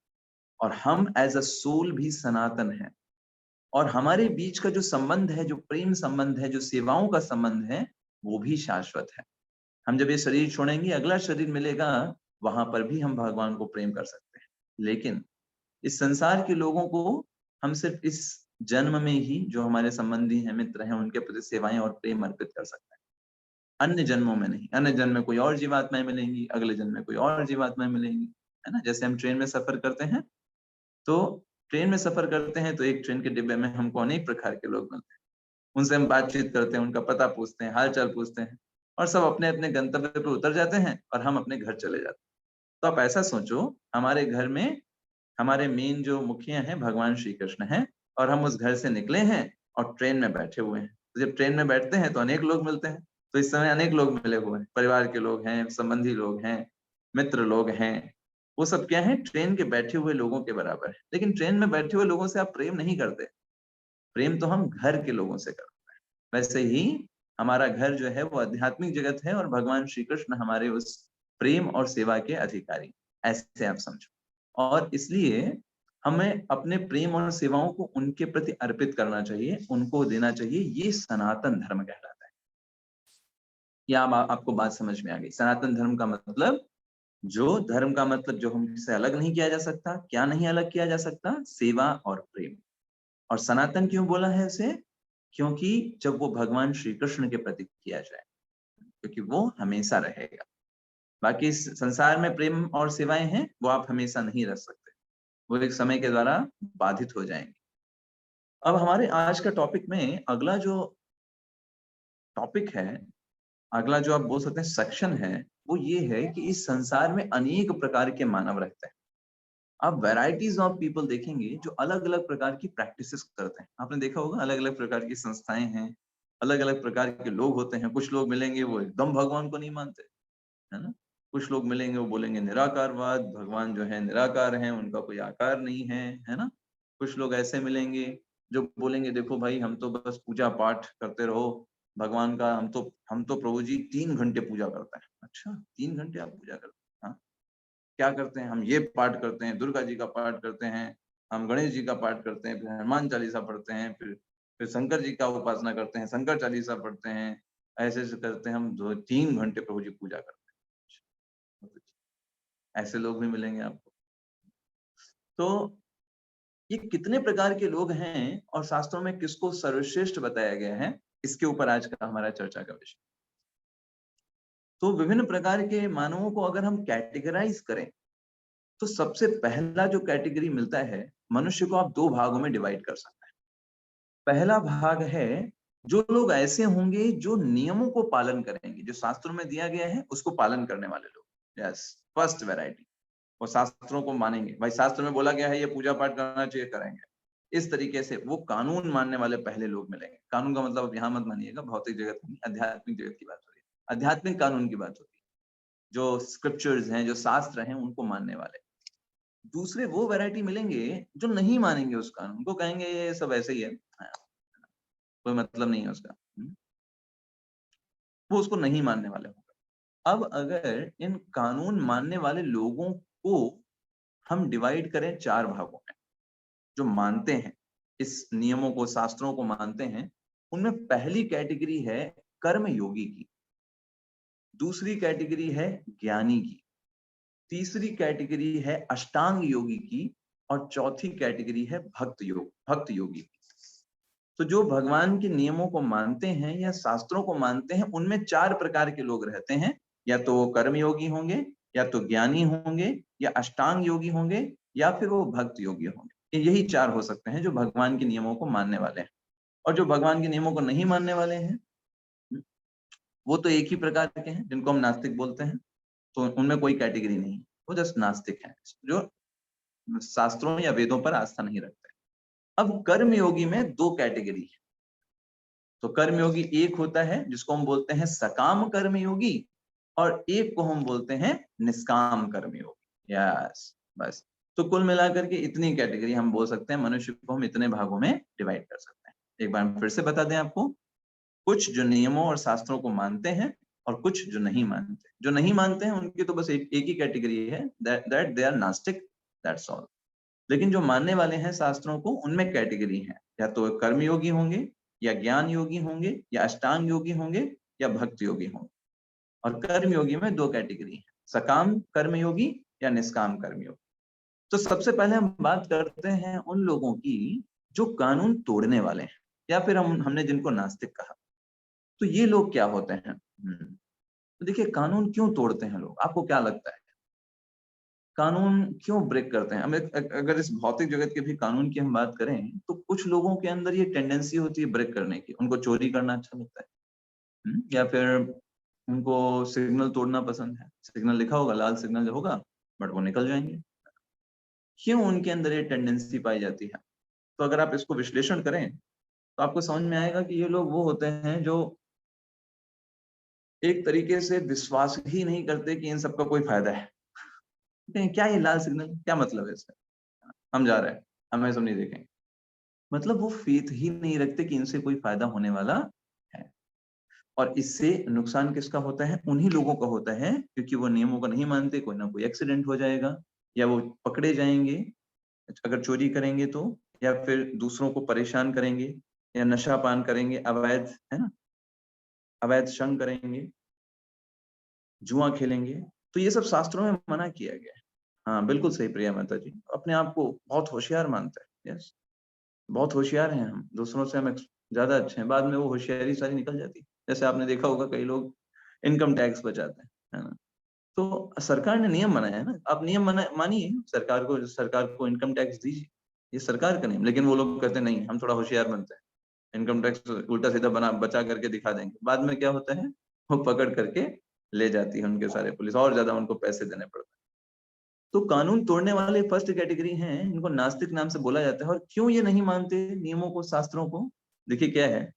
और हम एज अ सोल भी सनातन हैं। और हमारे बीच का जो संबंध है, जो प्रेम संबंध है, जो सेवाओं का संबंध है, वो भी शाश्वत है। हम जब ये शरीर छोड़ेंगे, अगला शरीर मिलेगा, वहां पर भी हम भगवान को प्रेम कर सकते हैं। लेकिन इस संसार के लोगों को हम सिर्फ इस जन्म में ही जो हमारे संबंधी हैं, मित्र हैं, उनके प्रति सेवाएं और प्रेम अर्पित कर सकते हैं। अन्य जन्मों में नहीं। अन्य जन्म में कोई और जीवात्माएं मिलेंगी, अगले जन्म में कोई और जीवात्माएं मिलेंगी, है ना। जैसे हम ट्रेन में सफर करते हैं, तो ट्रेन में सफर करते हैं तो एक ट्रेन के डिब्बे में हमको अनेक प्रकार के लोग मिलते हैं, उनसे हम बातचीत करते हैं, उनका पता पूछते हैं, हाल चाल पूछते हैं, और सब अपने अपने गंतव्य पर उतर जाते हैं और हम अपने घर चले जाते हैं। तो आप ऐसा सोचो, हमारे घर में हमारे मेन जो मुखिया हैं भगवान श्री कृष्ण हैं, और हम उस घर से निकले हैं और ट्रेन में बैठे हुए हैं। तो जब ट्रेन में बैठते हैं तो अनेक लोग मिलते हैं, तो इस समय अनेक लोग मिले हुए हैं, परिवार के लोग हैं, संबंधी लोग हैं, मित्र लोग हैं। वो सब क्या है, ट्रेन के बैठे हुए लोगों के बराबर है। लेकिन ट्रेन में बैठे हुए लोगों से आप प्रेम नहीं करते, प्रेम तो हम घर के लोगों से करते हैं। वैसे ही हमारा घर जो है वो आध्यात्मिक जगत है, और भगवान श्री कृष्ण हमारे उस प्रेम और सेवा के अधिकारी, ऐसे आप समझो। और इसलिए हमें अपने प्रेम और सेवाओं को उनके प्रति अर्पित करना चाहिए, उनको देना चाहिए। ये सनातन धर्म कहलाता है। या आपको बात समझ में आ गई? सनातन धर्म का मतलब, जो धर्म का मतलब जो हमसे अलग नहीं किया जा सकता। क्या नहीं अलग किया जा सकता? सेवा और प्रेम। और सनातन क्यों बोला है उसे? क्योंकि जब वो भगवान श्री कृष्ण के प्रति किया जाए, क्योंकि वो हमेशा रहेगा। बाकी इस संसार में प्रेम और सेवाएं हैं, वो आप हमेशा नहीं रख सकते, वो एक समय के द्वारा बाधित हो जाएंगे। अब हमारे आज का टॉपिक में अगला जो टॉपिक है, अगला जो आप बोल सकते हैं सेक्शन है, वो ये है कि इस संसार में अनेक प्रकार के मानव रहते हैं। आप वैरायटीज ऑफ पीपल देखेंगे जो अलग अलग प्रकार की प्रैक्टिसेस करते हैं। आपने देखा होगा अलग अलग प्रकार की संस्थाएं हैं, अलग अलग प्रकार के लोग होते हैं। कुछ लोग मिलेंगे वो एकदम भगवान को नहीं मानते, है ना। कुछ लोग मिलेंगे वो बोलेंगे निराकारवाद, भगवान जो है निराकार है, उनका कोई आकार नहीं है ना। कुछ लोग ऐसे मिलेंगे जो बोलेंगे देखो भाई, हम तो बस पूजा पाठ करते रहो भगवान का, हम तो प्रभु जी 3 घंटे पूजा करते हैं। अच्छा, 3 घंटे आप पूजा करते हैं? हाँ, क्या करते हैं? हम ये पाठ करते हैं, दुर्गा जी का पाठ करते हैं, हम गणेश जी का पाठ करते हैं, फिर हनुमान चालीसा पढ़ते हैं, फिर शंकर जी का उपासना करते हैं, शंकर चालीसा पढ़ते हैं। ऐसे ऐसे करते हैं हम 3 घंटे प्रभु जी पूजा करते हैं। ऐसे लोग भी मिलेंगे आपको। तो ये कितने प्रकार के लोग हैं और शास्त्रों में किसको सर्वश्रेष्ठ बताया गया है, इसके ऊपर आज का हमारा चर्चा का विषय। तो विभिन्न प्रकार के मानवों को अगर हम कैटेगराइज करें, तो सबसे पहला जो कैटेगरी मिलता है, मनुष्य को आप 2 भागों में डिवाइड कर सकते हैं। पहला भाग है, जो लोग ऐसे होंगे जो नियमों को पालन करेंगे, जो शास्त्रों में दिया गया है उसको पालन करने वाले लोग। Yes, first variety. वो शास्त्रों को मानेंगे, भाई शास्त्र में बोला गया है ये पूजा पाठ करना चाहिए, करेंगे। इस तरीके से वो कानून मानने वाले पहले लोग मिलेंगे। कानून का मतलब यहाँ मत मानिएगा भौतिक जगत नहीं, आध्यात्मिक जगत की बात हो रही है। आध्यात्मिक कानून की बात होती है, जो स्क्रिप्चर्स हैं, जो शास्त्र हैं, उनको मानने वाले। दूसरे वो वैरायटी मिलेंगे जो नहीं मानेंगे उस कानून को, कहेंगे ये सब ऐसे ही है, हाँ, कोई मतलब नहीं है उसका। वो उसको नहीं मानने वाले होंगे। अब अगर इन कानून मानने वाले लोगों को हम डिवाइड करें 4 भागों में, जो मानते हैं इस नियमों को, शास्त्रों को मानते हैं, उनमें पहली कैटेगरी है कर्म योगी की, दूसरी कैटेगरी है ज्ञानी की, तीसरी कैटेगरी है अष्टांग योगी की, और चौथी कैटेगरी है भक्त योगी की। तो जो भगवान के नियमों को मानते हैं या शास्त्रों को मानते हैं, उनमें 4 प्रकार के लोग रहते हैं। या तो वो कर्म योगी होंगे, या तो ज्ञानी होंगे, या अष्टांग योगी होंगे, या फिर वो भक्त योगी होंगे। यही 4 हो सकते हैं जो भगवान के नियमों को मानने वाले हैं। और जो भगवान के नियमों को नहीं मानने वाले हैं, वो तो एक ही प्रकार के हैं, जिनको हम नास्तिक बोलते हैं। तो उनमें कोई कैटेगरी नहीं, वो जस्ट नास्तिक है, जो शास्त्रों या वेदों पर आस्था नहीं रखते। अब कर्म योगी में 2 कैटेगरी है। तो कर्मयोगी एक होता है जिसको हम बोलते हैं सकाम कर्मयोगी, और एक को हम बोलते हैं निष्काम कर्मयोगी। यस, बस। तो कुल मिलाकर के इतनी कैटेगरी हम बोल सकते हैं, मनुष्य को हम इतने भागों में डिवाइड कर सकते हैं। एक बार फिर से बता दें आपको, कुछ जो नियमों और शास्त्रों को मानते हैं, और कुछ जो नहीं मानते। जो नहीं मानते हैं उनकी तो बस एक ही कैटेगरी है, दैट दे आर नास्तिक, दैट्स ऑल। लेकिन जो मानने वाले हैं शास्त्रों को, उनमें कैटेगरी है, या तो कर्मयोगी होंगे, या ज्ञान योगी होंगे, या अष्टांग योगी होंगे, या भक्त योगी होंगे। और कर्म योगी में 2 कैटेगरी है, सकाम कर्मयोगी या निष्काम कर्मयोगी। तो सबसे पहले हम बात करते हैं उन लोगों की जो कानून तोड़ने वाले हैं, या फिर हमने जिनको नास्तिक कहा। तो ये लोग क्या होते हैं? तो देखिए कानून क्यों तोड़ते हैं लोग, आपको क्या लगता है? कानून क्यों ब्रेक करते हैं? हम अगर इस भौतिक जगत के भी कानून की हम बात करें, तो कुछ लोगों के अंदर ये टेंडेंसी होती है ब्रेक करने की। उनको चोरी करना अच्छा लगता है। या फिर उनको सिग्नल तोड़ना पसंद है। सिग्नल लिखा होगा, लाल सिग्नल होगा, बट वो निकल जाएँगे। क्यों उनके अंदर ये टेंडेंसी पाई जाती है? तो अगर आप इसको विश्लेषण करें, तो आपको समझ में आएगा कि ये लोग वो होते हैं जो एक तरीके से विश्वास ही नहीं करते कि इन सबका कोई फ़ायदा है। कहते हैं, क्या ये लाल सिग्नल? क्या मतलब है इसका? हम जा रहे हैं, हमें सब नहीं देखेंगे। मतलब वो फ़ेथ ही नहीं रखते कि इनसे कोई फ़ायदा होने वाला है। और इससे नुकसान किसका होता है? उन्हीं लोगों का होता है, क्योंकि वो नियमों को नहीं मानते, कोई ना कोई एक्सीडेंट हो जाएगा या वो पकड़े जाएँगे, अगर चोरी करेंगे तो, या फिर दूसरों को परेशान करेंगे या नशा पान करेंगे, अवैध, है ना? अवैध श्रम करेंगे, जुआ खेलेंगे, तो ये सब शास्त्रों में मना किया गया है। हाँ, बिल्कुल सही प्रिया माता जी। अपने आप को बहुत होशियार मानते हैं। यस, बहुत होशियार हैं हम, दूसरों से हम ज़्यादा अच्छे हैं, बाद में वो होशियारी सारी निकल जाती है। जैसे आपने देखा होगा कई लोग इनकम टैक्स बचाते हैं, है ना? तो सरकार ने नियम बनाया है ना, आप नियम मानिए, सरकार को इनकम टैक्स दीजिए, ये सरकार का नियम। लेकिन वो लोग कहते हैं नहीं, हम थोड़ा होशियार बनते हैं, इनकम टैक्स उल्टा-सीधा बना बचा करके दिखा देंगे। बाद में क्या होता है, वो पकड़ करके ले जाती है उनके सारे पुलिस, और ज़्यादा उनको पैसे देने पड़ते हैं। तो कानून तोड़ने वाले फर्स्ट कैटेगरी हैं, इनको नास्तिक नाम से बोला जाता है। और क्यों ये नहीं मानते नियमों को, शास्त्रों को? देखिए क्या है,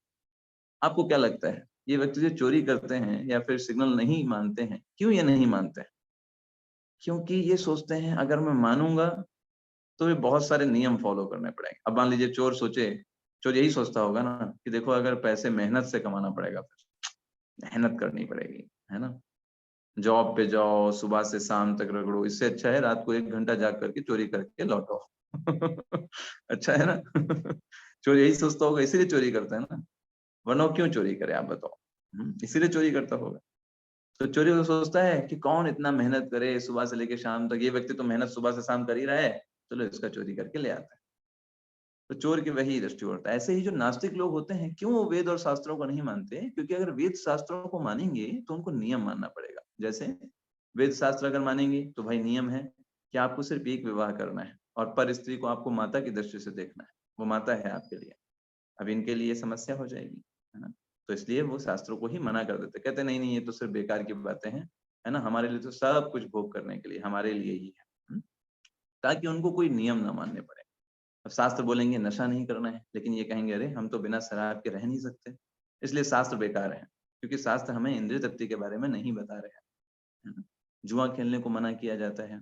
आपको क्या लगता है, ये व्यक्ति जो चोरी करते हैं या फिर सिग्नल नहीं मानते हैं, क्यों ये नहीं मानते हैं? क्योंकि ये सोचते हैं अगर मैं मानूँगा, तो ये बहुत सारे नियम फॉलो करने पड़ेंगे। अब मान लीजिए चोर सोचे, चोर यही सोचता होगा ना कि देखो अगर पैसे मेहनत से कमाना पड़ेगा, फिर मेहनत करनी पड़ेगी, है ना? जॉब पे जाओ, सुबह से शाम तक रगड़ो, इससे अच्छा है रात को 1 घंटा जाग करके चोरी करके लौटो। अच्छा है ना? चोर यही सोचता होगा, इसीलिए चोरी करता है ना, वरना वो क्यों चोरी करे आप बताओ? इसीलिए चोरी करता होगा। तो चोरी वो सोचता है कि कौन इतना मेहनत करे सुबह से लेके शाम तक, ये व्यक्ति तो मेहनत सुबह से शाम कर ही रहा है, चलो इसका चोरी करके ले आता है। तो चोर की वही दृष्टि होता है। ऐसे ही जो नास्तिक लोग होते हैं, क्यों वो वेद और शास्त्रों को नहीं मानते? क्योंकि अगर वेद शास्त्रों को मानेंगे, तो उनको नियम मानना पड़ेगा। जैसे वेद शास्त्र अगर मानेंगे, तो भाई नियम है कि आपको सिर्फ एक विवाह करना है और पर स्त्री को आपको माता की दृष्टि से देखना है। वो माता है आपके लिए। अब इनके लिए समस्या हो जाएगी, है ना? तो इसलिए वो शास्त्रों को ही मना कर देते। कहते नहीं, नहीं ये तो सिर्फ बेकार की बातें हैं, है ना? हमारे लिए तो सब कुछ भोग करने के लिए, हमारे लिए ही है। ताकि उनको कोई नियम ना मानने पड़े। अब शास्त्र बोलेंगे नशा नहीं करना है, लेकिन ये कहेंगे अरे हम तो बिना शराब के रह नहीं सकते। इसलिए शास्त्र बेकार है, क्योंकि शास्त्र हमें इंद्रिय तृप्ति के बारे में नहीं बता रहे हैं, है ना? जुआ खेलने को मना किया जाता है,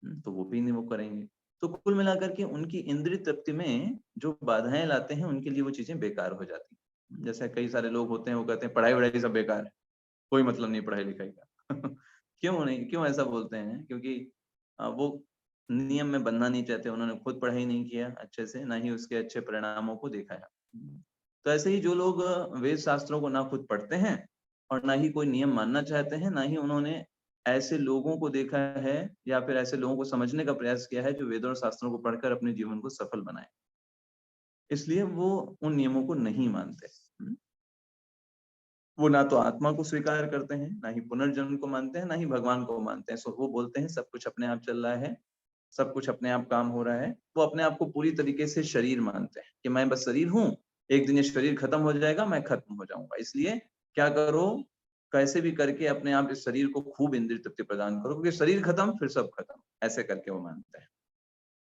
तो वो भी नहीं वो करेंगे। तो कुल मिलाकर के उनकी इंद्रिय तृप्ति में जो बाधाएँ लाते हैं, उनके लिए वो चीज़ें बेकार हो जाती हैं। जैसे कई सारे लोग होते हैं, वो कहते हैं पढ़ाई-वढ़ाई सब बेकार है, कोई मतलब नहीं पढ़ाई-लिखाई का। क्यों नहीं, क्यों ऐसा बोलते हैं? क्योंकि वो नियम में बंधना नहीं चाहते, उन्होंने खुद पढ़ाई नहीं किया अच्छे से, ना ही उसके अच्छे परिणामों को देखा है। तो ऐसे ही जो लोग वेद शास्त्रों को ना खुद पढ़ते हैं और ना ही कोई नियम मानना चाहते हैं, ना ही उन्होंने ऐसे लोगों को देखा है या फिर ऐसे लोगों को समझने का प्रयास किया है जो वेदों और शास्त्रों को पढ़कर अपने जीवन को सफल बनाए। इसलिए वो उन नियमों को नहीं मानते। हुँ। वो ना तो आत्मा को स्वीकार करते हैं, ना ही पुनर्जन्म को मानते हैं, ना ही भगवान को मानते हैं। सो वो बोलते हैं सब कुछ अपने आप चल रहा है, सब कुछ अपने आप काम हो रहा है। वो अपने आप को पूरी तरीके से शरीर मानते हैं कि मैं बस शरीर हूँ, एक दिन ये शरीर खत्म हो जाएगा, मैं खत्म हो जाऊँगा। इसलिए क्या करो, कैसे भी करके अपने आप इस शरीर को खूब इंद्रिय तृप्ति प्रदान करो, क्योंकि शरीर खत्म फिर सब खत्म, ऐसे करके वो मानते हैं।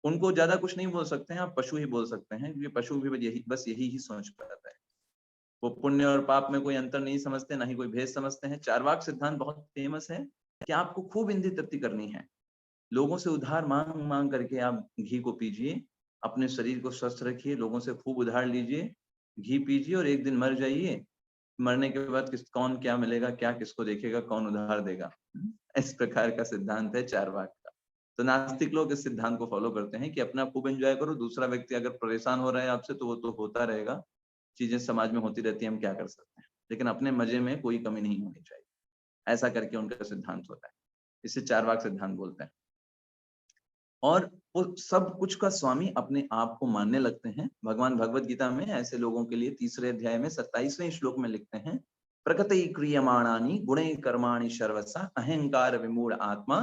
उनको ज़्यादा कुछ नहीं बोल सकते हैं, आप पशु ही बोल सकते हैं, क्योंकि पशु भी बस यही ही सोच पाता है। वो पुण्य और पाप में कोई अंतर नहीं समझते, ना ही कोई भेद समझते हैं। चार्वाक सिद्धांत बहुत फेमस है कि आपको खूब इंद्रिय तृप्ति करनी है। लोगों से उधार माँग-माँग करके आप घी को पीजिए, अपने शरीर को स्वस्थ रखिए, लोगों से खूब उधार लीजिए, घी पीजिए और एक दिन मर जाइए। मरने के बाद किस कौन क्या मिलेगा, क्या किसको देखेगा, कौन उधार देगा? इस प्रकार का सिद्धांत है चार्वाक का। तो नास्तिक लोग इस सिद्धांत को फ़ॉलो करते हैं कि अपना खूब एन्जॉय करो, दूसरा व्यक्ति अगर परेशान हो रहा है आपसे तो वो तो होता रहेगा। चीज़ें समाज में होती रहती हैं, हम क्या कर सकते हैं? लेकिन अपने मज़े में कोई कमी नहीं होनी चाहिए। ऐसा करके उनका सिद्धांत होता है। इसे चार्वाक सिद्धांत बोलते हैं। और वो सब कुछ का स्वामी अपने आप को मानने लगते हैं। भगवान भगवत गीता में ऐसे लोगों के लिए तीसरे अध्याय में 27वें श्लोक में लिखते हैं प्रकृति क्रियमाणानि गुणे कर्माणि सर्वसा अहंकार विमूढ़ आत्मा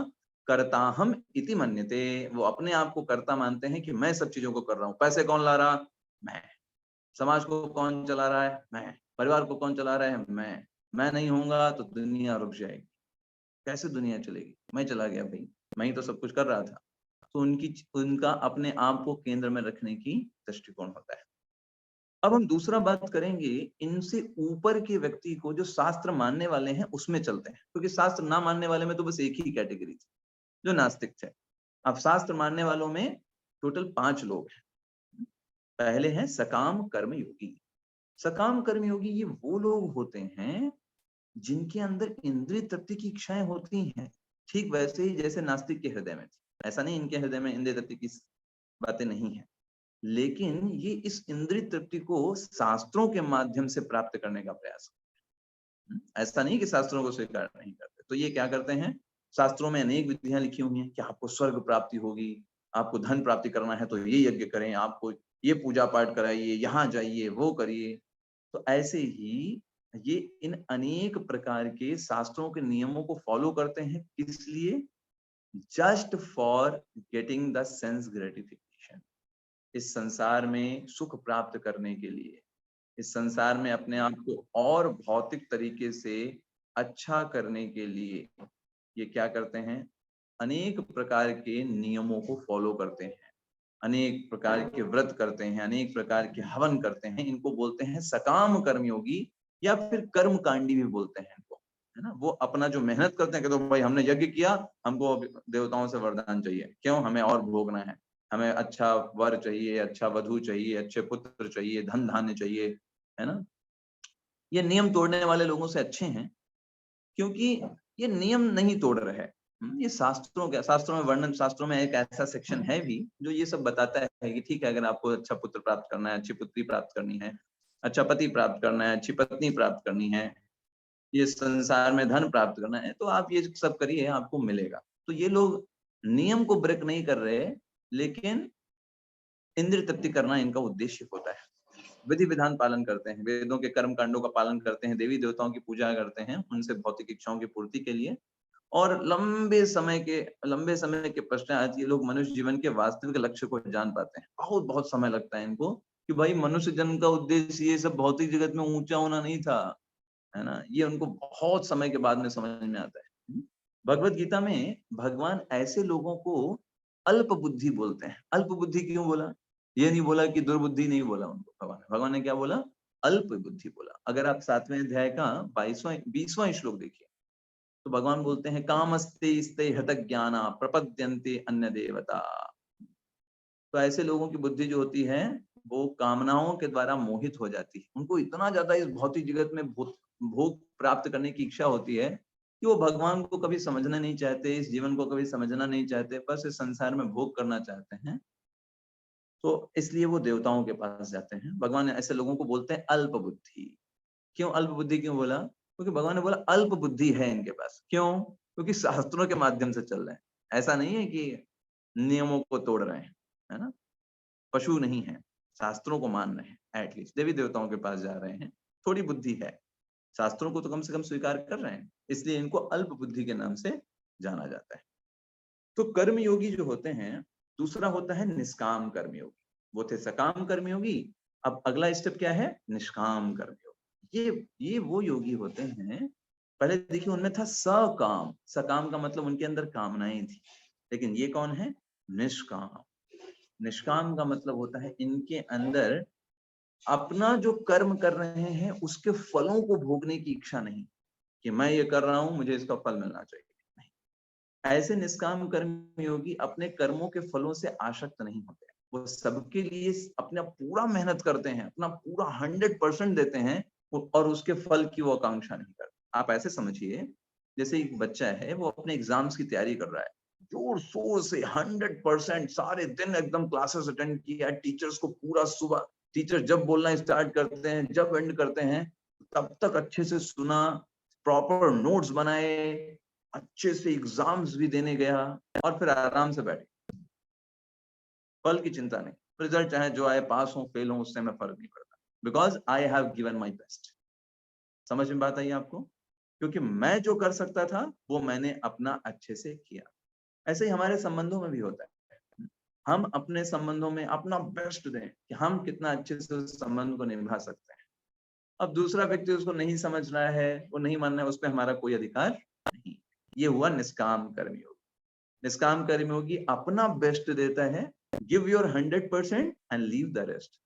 कर्ताहम इति मन्यते। वो अपने आप को कर्ता मानते हैं कि मैं सब चीजों को कर रहा हूँ। पैसे कौन ला रहा? मैं। समाज को कौन चला रहा है? मैं। परिवार को कौन चला रहा है? मैं नहीं होऊंगा तो दुनिया रुक जाएगी। कैसे दुनिया चलेगी? मैं चला गया भाई, मैं ही तो सब कुछ कर रहा था। तो उनका अपने आप को केंद्र में रखने की दृष्टिकोण होता है। अब हम दूसरा बात करेंगे, इनसे ऊपर के व्यक्ति को जो शास्त्र मानने वाले हैं उसमें चलते हैं, क्योंकि शास्त्र ना मानने वाले में तो बस एक ही कैटेगरी थी, जो नास्तिक थे। अब शास्त्र मानने वालों में टोटल 5 लोग हैं। पहले हैं सकाम कर्म योगी। सकाम कर्म योगी ये वो लोग होते हैं जिनके अंदर इंद्रिय तृप्ति की इच्छाएं होती हैं, ठीक वैसे ही जैसे नास्तिक के हृदय में थी। ऐसा नहीं इनके हृदय में इंद्रिय तृप्ति की बातें नहीं है, लेकिन ये इस इंद्रिय तृप्ति को शास्त्रों के माध्यम से प्राप्त करने का प्रयास करते हैं। ऐसा नहीं कि शास्त्रों को स्वीकार नहीं करते। तो ये क्या करते हैं, शास्त्रों में अनेक विधियां लिखी हुई हैं कि आपको स्वर्ग प्राप्ति होगी, आपको धन प्राप्ति करना है तो ये यज्ञ करें, आपको ये पूजा पाठ कराइए, यहाँ जाइए, वो करिए। तो ऐसे ही ये इन अनेक प्रकार के शास्त्रों के नियमों को फॉलो करते हैं, इसलिए just for getting the sense gratification. इस संसार में सुख प्राप्त करने के लिए, इस संसार में अपने आप को और भौतिक तरीके से अच्छा करने के लिए ये क्या करते हैं, अनेक प्रकार के नियमों को फॉलो करते हैं, अनेक प्रकार के व्रत करते हैं, अनेक प्रकार के हवन करते हैं। इनको बोलते हैं सकाम कर्मयोगी या फिर कर्मकांडी भी बोलते हैं इनको, है ना। वो अपना जो मेहनत करते हैं कि तो भाई हमने यज्ञ किया, हमको देवताओं से वरदान चाहिए, क्यों, हमें और भोगना है, हमें अच्छा वर चाहिए, अच्छा वधु चाहिए, अच्छे पुत्र चाहिए, धन धान्य चाहिए, है ना। ये नियम तोड़ने वाले लोगों से अच्छे हैं, क्योंकि ये नियम नहीं तोड़ रहे हैं। ये शास्त्रों में वर्णन, शास्त्रों में एक ऐसा सेक्शन है भी जो ये सब बताता है कि ठीक है, अगर आपको अच्छा पुत्र प्राप्त करना है, अच्छी पुत्री प्राप्त करनी है, अच्छा पति प्राप्त करना है, अच्छी पत्नी प्राप्त करनी है, ये संसार में धन प्राप्त करना है, तो आप ये सब करिए, आपको मिलेगा। तो ये लोग नियम को ब्रेक नहीं कर रहे, लेकिन इंद्रिय तृप्ति करना इनका उद्देश्य होता है। विधि विधान पालन करते हैं, वेदों के कर्म कांडों का पालन करते हैं, देवी देवताओं की पूजा करते हैं उनसे भौतिक इच्छाओं की पूर्ति के लिए। और लंबे समय के पश्चात ये लोग मनुष्य जीवन के वास्तविक लक्ष्य को जान पाते हैं। बहुत बहुत समय लगता है इनको कि भाई मनुष्य जन्म का उद्देश्य ये सब भौतिक जगत में ऊंचा होना नहीं था, है ना। ये उनको बहुत समय के बाद में समझ में आता है। भगवत गीता में भगवान ऐसे लोगों को अल्प बुद्धि बोलते हैं। अल्प बुद्धि क्यों बोला? ये नहीं बोला कि दुर्बुद्धि नहीं बोला उनको, भगवान ने क्या बोला? अल्प बुद्धि बोला। अगर आप 7वें अध्याय का 20वां श्लोक देखिए, तो भगवान बोलते हैं कामस्ते स्ते हत ज्ञाना प्रपद्यन्ते अन्य देवता। तो ऐसे लोगों की बुद्धि जो होती है वो कामनाओं के द्वारा मोहित हो जाती है। उनको इतना ज्यादा इस भौतिक जगत में भोग प्राप्त करने की इच्छा होती है कि वो भगवान को कभी समझना नहीं चाहते, इस जीवन को कभी समझना नहीं चाहते, बस इस संसार में भोग करना चाहते हैं। तो इसलिए वो देवताओं के पास जाते हैं। भगवान ऐसे लोगों को बोलते हैं अल्प बुद्धि। क्यों अल्प बुद्धि क्यों बोला? क्योंकि भगवान ने बोला अल्प बुद्धि है इनके पास। क्यों? क्योंकि शास्त्रों के माध्यम से चल रहे हैं। ऐसा नहीं है कि नियमों को तोड़ रहे हैं, है ना। पशु नहीं है, शास्त्रों को मान रहे हैं, एटलीस्ट देवी देवताओं के पास जा रहे हैं, थोड़ी बुद्धि है, शास्त्रों को तो कम से कम स्वीकार कर रहे हैं, इसलिए इनको अल्प बुद्धि के नाम से जाना जाता है। तो कर्मयोगी जो होते हैं, दूसरा होता है निष्काम कर्मयोगी। वो थे सकाम कर्मयोगी, अब अगला स्टेप क्या है? निष्काम कर्मयोगी। ये वो योगी होते हैं, पहले देखिए उनमें था सकाम। सकाम का मतलब उनके अंदर कामनाएं थी, लेकिन ये कौन है? निष्काम। निष्काम का मतलब होता है इनके अंदर अपना जो कर्म कर रहे हैं उसके फलों को भोगने की इच्छा नहीं, कि मैं ये कर रहा हूं मुझे इसका फल मिलना चाहिए, नहीं। ऐसे निष्काम कर्मयोगी अपने कर्मों के फलों से आसक्त नहीं होते। वो सबके लिए अपना पूरा मेहनत करते हैं, अपना पूरा 100% देते हैं, और उसके फल की वो आकांक्षा नहीं करते। आप ऐसे समझिए, जैसे एक बच्चा है, वो अपने एग्जाम्स की तैयारी कर रहा है, जोर शोर से 100%, सारे दिन एकदम क्लासेस अटेंड किया, टीचर्स को पूरा सुबह, टीचर जब बोलना स्टार्ट करते हैं, जब एंड करते हैं, तब तक अच्छे से सुना, प्रॉपर नोट्स बनाए, अच्छे से एग्जाम्स भी देने गया, और फिर आराम से बैठे। फल की चिंता नहीं, रिजल्ट चाहे जो आए, पास हो फेल हो, उससे हमें फर्क नहीं पड़ता, because I have given my best. समझ में बात आई आपको? क्योंकि मैं जो कर सकता था वो मैंने अपना अच्छे से किया। ऐसे ही हमारे संबंधों में भी होता है। हम अपने संबंधों में अपना बेस्ट दें कि हम कितना अच्छे से उस संबंध को निभा सकते हैं। अब दूसरा व्यक्ति उसको नहीं समझ रहा है, वो नहीं मान रहा है, उस पे हमारा कोई अधिकार नहीं। ये हुआ निष्काम कर्मयोग। निष्काम कर्मयोगी अपना बेस्ट देता है, give your 100% and leave the rest.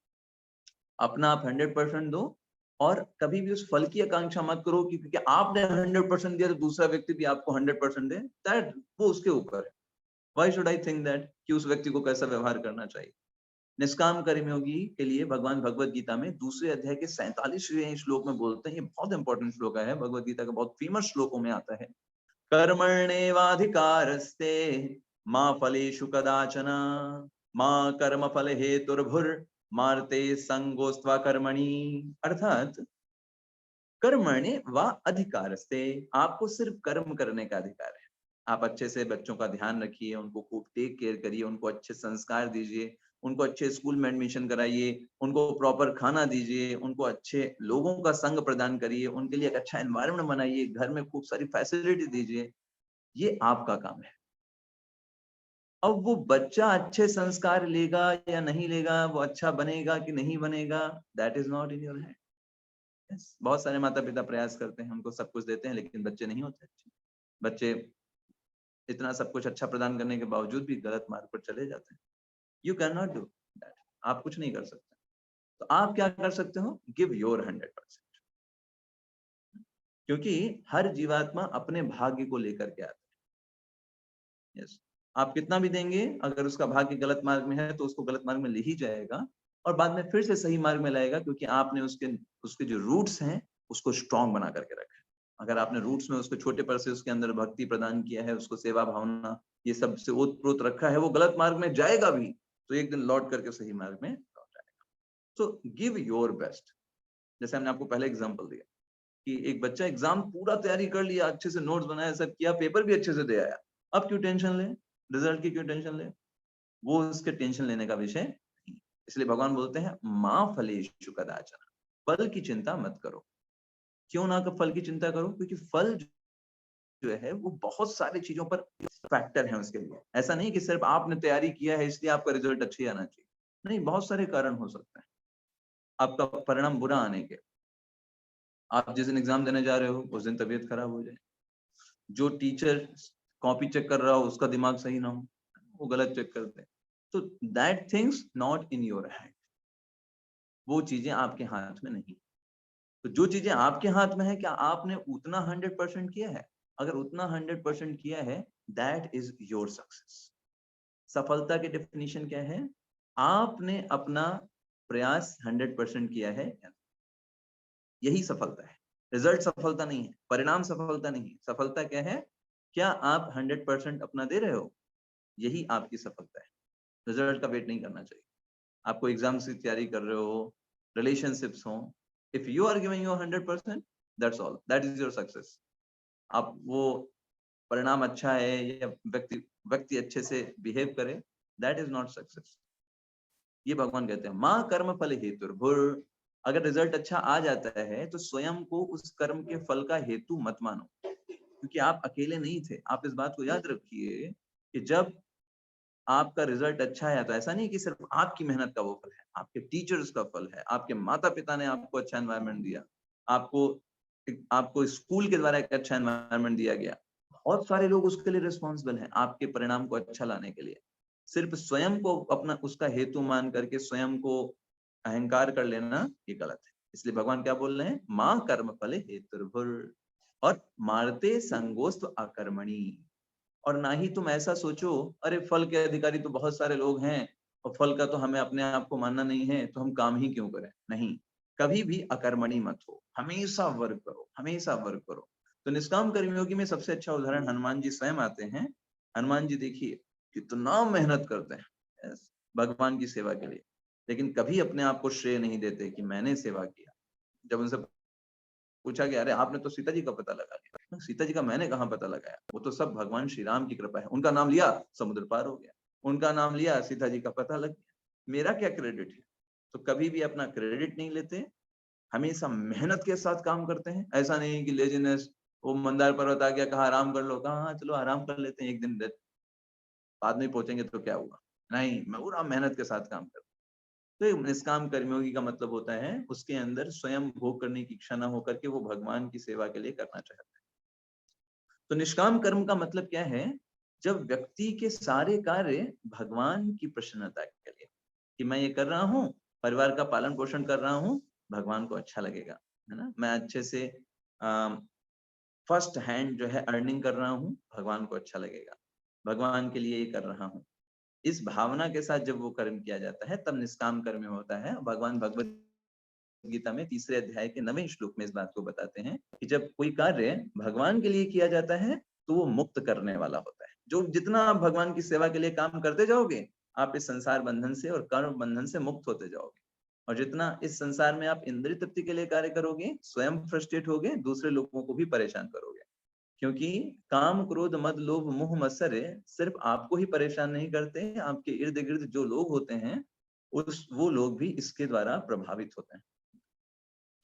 अपना आप 100% दो और कभी भी उस फल की आकांक्षा मत करो कि क्योंकि आपने 100% दिया तो दूसरा व्यक्ति भी आपको 100% दे। दैट वो उसके ऊपर है। Why should I think that कि उस व्यक्ति को कैसा व्यवहार करना चाहिए। निष्काम कर्मयोगी के लिए भगवान भगवत गीता में दूसरे अध्याय के 47वें श्लोक में बोलते हैं, ये बहुत इंपॉर्टेंट श्लोक है, भगवत गीता का बहुत फेमस श्लोकों में आता है। कर्मण्येवाधिकारस्ते मा फलेषु कदाचन मा कर्म फल हेतुर्भुर मार्ते संगोस्त्वा कर्मणि। अर्थात कर्मण्य व अधिकारस्ते, आपको सिर्फ कर्म करने का अधिकार है। आप अच्छे से बच्चों का ध्यान रखिए, उनको खूब टेक केयर करिए, उनको अच्छे संस्कार दीजिए, उनको अच्छे स्कूल में एडमिशन कराइए, उनको प्रॉपर खाना दीजिए, उनको अच्छे लोगों का संग प्रदान करिए, उनके लिए एक अच्छा एनवायरनमेंट बनाइए, घर में खूब सारी फैसिलिटी दीजिए। ये आपका काम है। अब वो बच्चा अच्छे संस्कार लेगा या नहीं लेगा, वो अच्छा बनेगा कि नहीं बनेगा, that is not in your hand. बहुत सारे माता पिता प्रयास करते हैं, उनको सब कुछ देते हैं, लेकिन बच्चे नहीं होते अच्छे। बच्चे इतना सब कुछ अच्छा प्रदान करने के बावजूद भी गलत मार्ग पर चले जाते हैं। You can not do that. आप कुछ नहीं कर सकते। तो आप क्या कर सकते हो? Give your 100%। क्योंकि हर जीवात्मा अपने भाग्य को लेकर के आता है। यस, आप कितना भी देंगे, अगर उसका भाग्य गलत मार्ग में है तो उसको गलत मार्ग में ले ही जाएगा और बाद में फिर से सही मार्ग में लाएगा, क्योंकि आपने उसके उसके जो रूट्स हैं उसको स्ट्रांग बना करके रखा है। अगर आपने रूट्स में उसको छोटे पर से उसके अंदर भक्ति प्रदान किया है, उसको सेवा भावना ये सब से ओतप्रोत रखा है, वो गलत मार्ग में जाएगा भी तो एक दिन लौट करके सही मार्ग में लौट आएगा। So give your best. जैसे हमने आपको पहले एग्जांपल दिया कि एक बच्चा एग्जाम पूरा तैयारी कर लिया, अच्छे से नोट्स बनाया, सब किया, पेपर भी अच्छे से दे आया, अब क्यों टेंशन ले? रिजल्ट की क्यों टेंशन ले? वो उसके टेंशन लेने का विषय नहीं। इसलिए भगवान बोलते हैं मां फलेषु कदाचन, फल की चिंता मत करो। क्यों ना फल की चिंता करो? क्योंकि फल जो है वो बहुत सारी चीजों पर फैक्टर है उसके लिए। ऐसा नहीं कि सिर्फ आपने तैयारी किया है इसलिए आपका रिजल्ट अच्छी आना चाहिए। नहीं, बहुत सारे कारण हो सकते हैं आपका परिणाम बुरा आने के। आप जिस दिन एग्जाम देने जा रहे हो उस दिन तबीयत खराब हो जाए, जो टीचर कॉपी चेक कर रहा हो उसका दिमाग सही ना हो, वो गलत चेक कर दे, तो that things not in your hand. वो चीजें आपके हाथ में नहीं। तो जो चीजें आपके हाथ में है, क्या आपने उतना 100% किया है? अगर उतना 100% किया है, दैट इज योर सक्सेस। सफलता की डेफिनेशन क्या है? आपने अपना प्रयास 100% किया है, यही सफलता है। रिजल्ट सफलता नहीं है, परिणाम सफलता नहीं है। सफलता क्या है? क्या आप 100% अपना दे रहे हो? यही आपकी सफलता है। रिजल्ट का वेट नहीं करना चाहिए। आपको एग्जाम्स की तैयारी कर रहे हो, रिलेशनशिप्स हो, if you are giving your 100%, that's all, that is your success. आप वो परिणाम अच्छा है या व्यक्ति व्यक्ति अच्छे से बिहेव करे, दैट इज नॉट सक्सेस। ये भगवान कहते हैं माँ कर्म फल हेतुर्भुर। अगर रिजल्ट अच्छा आ जाता है तो स्वयं को उस कर्म के फल का हेतु मत मानो, क्योंकि आप अकेले नहीं थे। आप इस बात को याद रखिए कि जब आपका रिजल्ट अच्छा है तो ऐसा नहीं कि सिर्फ आपकी मेहनत का वो फल है, आपके टीचर्स का फल है, आपके माता पिता ने आपको अच्छा एनवायरनमेंट दिया, आपको आपको स्कूल के द्वारा एक अच्छा एनवायरनमेंट दिया गया। बहुत सारे लोग उसके लिए रिस्पॉन्सिबल हैं आपके परिणाम को अच्छा लाने के लिए। सिर्फ स्वयं को अपना उसका हेतु मान करके स्वयं को अहंकार कर लेना ये गलत है। इसलिए भगवान क्या बोल रहे हैं? माँ कर्म फले हेतुर्भुर और मारते संगोस्त अकर्मणि। और ना ही तुम ऐसा सोचो अरे फल के अधिकारी तो बहुत सारे लोग हैं और फल का तो हमें अपने आप को मानना नहीं है तो हम काम ही क्यों करें। नहीं, कभी भी अकर्मणी मत हो, हमेशा वर्क करो, हमेशा वर्क करो। तो निष्काम कर्मयोगी में सबसे अच्छा उदाहरण हनुमान जी स्वयं आते हैं। हनुमान जी देखिए कितना मेहनत करते हैं भगवान की सेवा के लिए, लेकिन कभी अपने आप को श्रेय नहीं देते कि मैंने सेवा किया। जब उनसे पूछा कि अरे आपने तो सीता जी का पता लगा लिया, सीता जी का मैंने कहाँ पता लगाया, वो तो सब भगवान श्री राम की कृपा है। उनका नाम लिया समुद्र पार हो गया, उनका नाम लिया सीता जी का पता लग गया, मेरा क्या क्रेडिट है? तो कभी भी अपना क्रेडिट नहीं लेते, हमेशा मेहनत के साथ काम करते हैं। ऐसा नहीं कि लेजीनेस, वो मंदार पर्वत आ गया, कहा आराम कर लो, कहा हाँ चलो आराम कर लेते हैं एक दिन, बाद में पहुंचेंगे तो क्या हुआ। नहीं, मैं पूरा मेहनत के साथ काम करता हूं। तो एक निष्काम कर्मयोगी का मतलब होता है उसके अंदर स्वयं भोग करने की इच्छा न होकर के वो भगवान की सेवा के लिए करना चाहता है। तो निष्काम कर्म का मतलब क्या है? जब व्यक्ति के सारे कार्य भगवान की प्रसन्नता के लिए, कि मैं ये कर रहा हूँ, परिवार का पालन पोषण कर रहा हूँ, भगवान को अच्छा लगेगा, है ना? मैं अच्छे से फर्स्ट हैंड जो है अर्निंग कर रहा हूँ, भगवान को अच्छा लगेगा, भगवान के लिए ये कर रहा हूँ। इस भावना के साथ जब वो कर्म किया जाता है तब निष्काम कर्म होता है। भगवान भगवत गीता में 3रे अध्याय के 9वें श्लोक में इस बात को बताते हैं कि जब कोई कार्य भगवान के लिए किया जाता है तो वो मुक्त करने वाला होता है। जो जितना आप भगवान की सेवा के लिए काम करते जाओगे, आप इस संसार बंधन से और कर्म बंधन से मुक्त होते जाओगे। और जितना इस संसार में आप इंद्रिय तृप्ति के लिए कार्य करोगे, स्वयं फ्रस्ट्रेट होगे, दूसरे लोगों को भी परेशान करोगे। क्योंकि काम, क्रोध, मद, लोभ, मोह, मत्सर सिर्फ आपको ही परेशान नहीं करते, आपके इर्द गिर्द जो लोग होते हैं वो लोग भी इसके द्वारा प्रभावित होते हैं।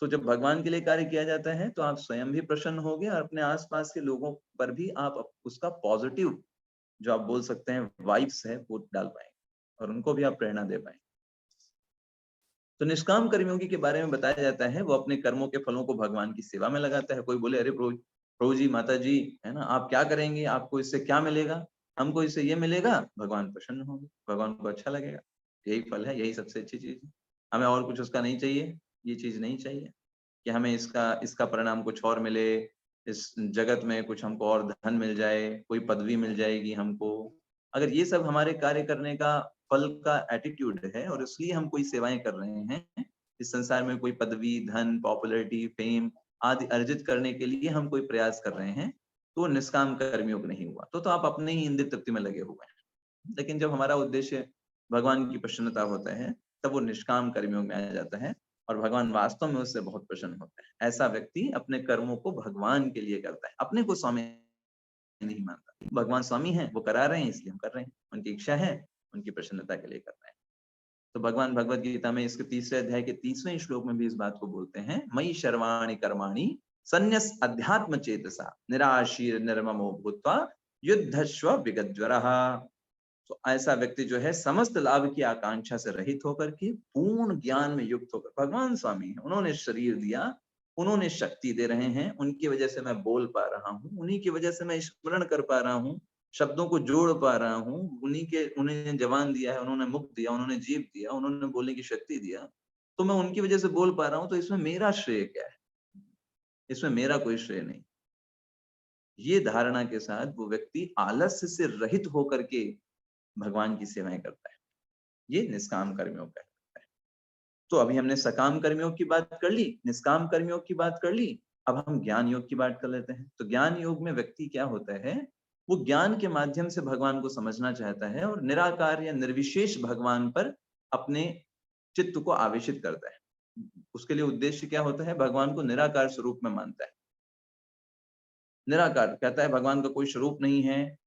तो जब भगवान के लिए कार्य किया जाता है तो आप स्वयं भी प्रसन्न होगे और अपने आसपास के लोगों पर भी आप उसका पॉजिटिव, जो आप बोल सकते हैं वाइब्स है, वो डाल पाएंगे और उनको भी आप प्रेरणा दे पाएंगे। तो निष्काम कर्मयोगी के बारे में बताया जाता है वो अपने कर्मों के फलों को भगवान की सेवा में लगाता है। कोई बोले अरे प्रभु जी, माता जी, है ना, आप क्या करेंगे, आपको इससे क्या मिलेगा? हमको इससे ये मिलेगा, भगवान प्रसन्न होंगे, भगवान को अच्छा लगेगा। यही फल है, यही सबसे अच्छी चीज है। हमें और कुछ उसका नहीं चाहिए, ये चीज नहीं चाहिए कि हमें इसका इसका परिणाम कुछ और मिले, इस जगत में कुछ हमको और धन मिल जाए, कोई पदवी मिल जाएगी हमको। अगर ये सब हमारे कार्य करने का फल का एटीट्यूड है और इसलिए हम कोई सेवाएं कर रहे हैं, इस संसार में कोई पदवी, धन, पॉपुलैरिटी, फेम आदि अर्जित करने के लिए हम कोई प्रयास कर रहे हैं, तो निष्काम कर्मयोग नहीं हुआ। तो आप अपने ही इंद्रिय तृप्ति में लगे हुए हैं। लेकिन जब हमारा उद्देश्य भगवान की प्रसन्नता होता है, तब वो निष्काम कर्मयोग में आ जाता है और भगवान वास्तव में उससे बहुत प्रसन्न होते हैं। ऐसा व्यक्ति अपने कर्मों को भगवान के लिए करता है, अपने को स्वामी नहीं मानता। भगवान स्वामी हैं, वो करा रहे हैं इसलिए हम कर रहे हैं, उनकी इच्छा है, उनकी प्रसन्नता के लिए कर रहे हैं। तो भगवान भगवत गीता में इसके 3रे अध्याय के 30वें श्लोक में भी इस बात को बोलते हैं, मयि सर्वाणि कर्माणि संन्यस अध्यात्म चेतसा निराशीर निर्ममो भूत्वा युद्धस्व विगतज्वरः। तो ऐसा व्यक्ति जो है समस्त लाभ की आकांक्षा से रहित होकर के पूर्ण ज्ञान में युक्त होकर, भगवान स्वामी है, उन्होंने शरीर दिया, उन्होंने शक्ति दे रहे हैं, उनकी वजह से मैं बोल पा रहा हूँ, उन्हीं की वजह से मैं स्मरण कर पा रहा हूँ, शब्दों को जोड़ पा रहा हूँ, उन्हें जवान दिया है, उन्होंने मुख दिया, उन्होंने जीभ दिया, उन्होंने बोलने की शक्ति दिया, तो मैं उनकी वजह से बोल पा रहा हूँ। तो इसमें मेरा श्रेय क्या है? इसमें मेरा कोई श्रेय नहीं। ये धारणा के साथ वो व्यक्ति आलस्य से रहित होकर के भगवान की सेवाएं करता है। ये निष्काम कर्मयोग है। तो अभी हमने सकाम कर्मयोग की बात कर ली, निष्काम कर्मयोग की बात कर ली, अब हम ज्ञान योग की बात कर लेते हैं। तो ज्ञान योग में व्यक्ति क्या होता है, वो ज्ञान के माध्यम से भगवान को समझना चाहता है और निराकार या निर्विशेष भगवान पर अपने चित्त को आवेशित करता है। उसके लिए उद्देश्य क्या होता है, भगवान को निराकार स्वरूप में मानता है। निराकार कहता है भगवान का कोई स्वरूप नहीं है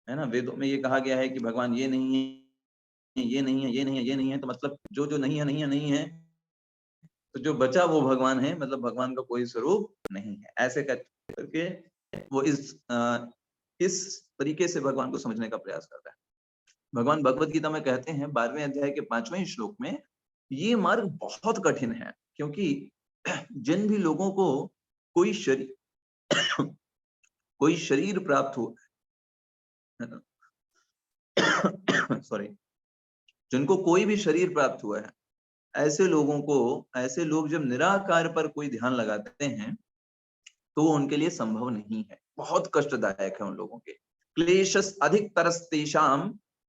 ना। वेदों में ये कहा गया है कि भगवान ये नहीं है, ये नहीं है, ये नहीं है, ये नहीं है, तो मतलब जो जो नहीं है, नहीं है, नहीं है, तो जो बचा वो भगवान है, मतलब भगवान का कोई स्वरूप नहीं है। ऐसे करके वो इस तरीके से भगवान को समझने का प्रयास करता है। भगवान भगवत गीता में कहते हैं 12वें अध्याय के 5वें श्लोक में, ये मार्ग बहुत कठिन है, क्योंकि जिन भी लोगों को कोई शरीर कोई शरीर प्राप्त हो, है ना, सॉरी, जिनको कोई भी शरीर प्राप्त हुआ है, ऐसे लोग जब निराकार पर कोई ध्यान लगाते हैं तो वो उनके लिए संभव नहीं है, बहुत कष्टदायक है उन लोगों के। क्लेशस अधिक तरस्तेषाम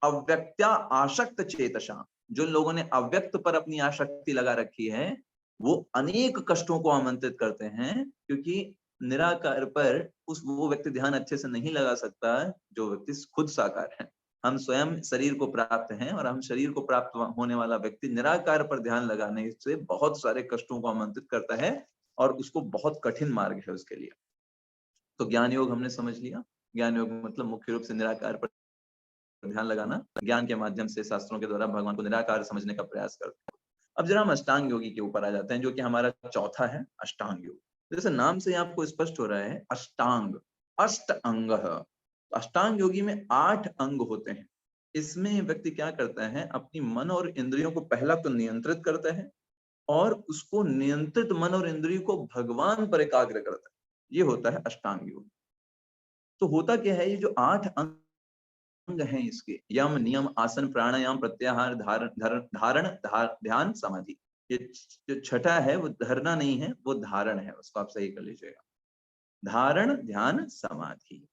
अव्यक्त्या आशक्त चेतसाम। जो लोगों ने अव्यक्त पर अपनी आसक्ति लगा रखी है, वो अनेक कष्टों को आमंत्रित करते हैं, क्योंकि निराकार पर वो व्यक्ति ध्यान अच्छे से नहीं लगा सकता जो व्यक्ति खुद साकार है। हम स्वयं शरीर को प्राप्त हैं और हम शरीर को प्राप्त होने वाला व्यक्ति निराकार पर ध्यान लगाने से बहुत सारे कष्टों को आमंत्रित करता है और उसको बहुत कठिन मार्ग है उसके लिए। तो ज्ञान योग हमने समझ लिया। ज्ञान योग मतलब मुख्य रूप से निराकार पर ध्यान लगाना, ज्ञान के माध्यम से शास्त्रों के द्वारा भगवान को निराकार समझने का प्रयास करते हैं। अब जरा हम अष्टांग योगी के ऊपर आ जाते हैं, जो कि हमारा चौथा है, अष्टांग योग। जैसे नाम से ही आपको स्पष्ट हो रहा है, अष्टांग, अष्ट अंग। अष्टांग योगी में 8 अंग होते हैं। इसमें व्यक्ति क्या करता है, अपनी मन और इंद्रियों को पहला तो नियंत्रित करता है, और उसको नियंत्रित मन और इंद्रियों को भगवान पर एकाग्र करता है। ये होता है अष्टांग योग। तो होता क्या है, ये जो 8 अंग हैं इसके, यम, नियम, आसन, प्राणायाम, प्रत्याहार, ध्यान, समाधि। ये जो छठा है वो धरना नहीं है, वो धारण है, उसको आप सही कर लीजिएगा। धारण, ध्यान, समाधि।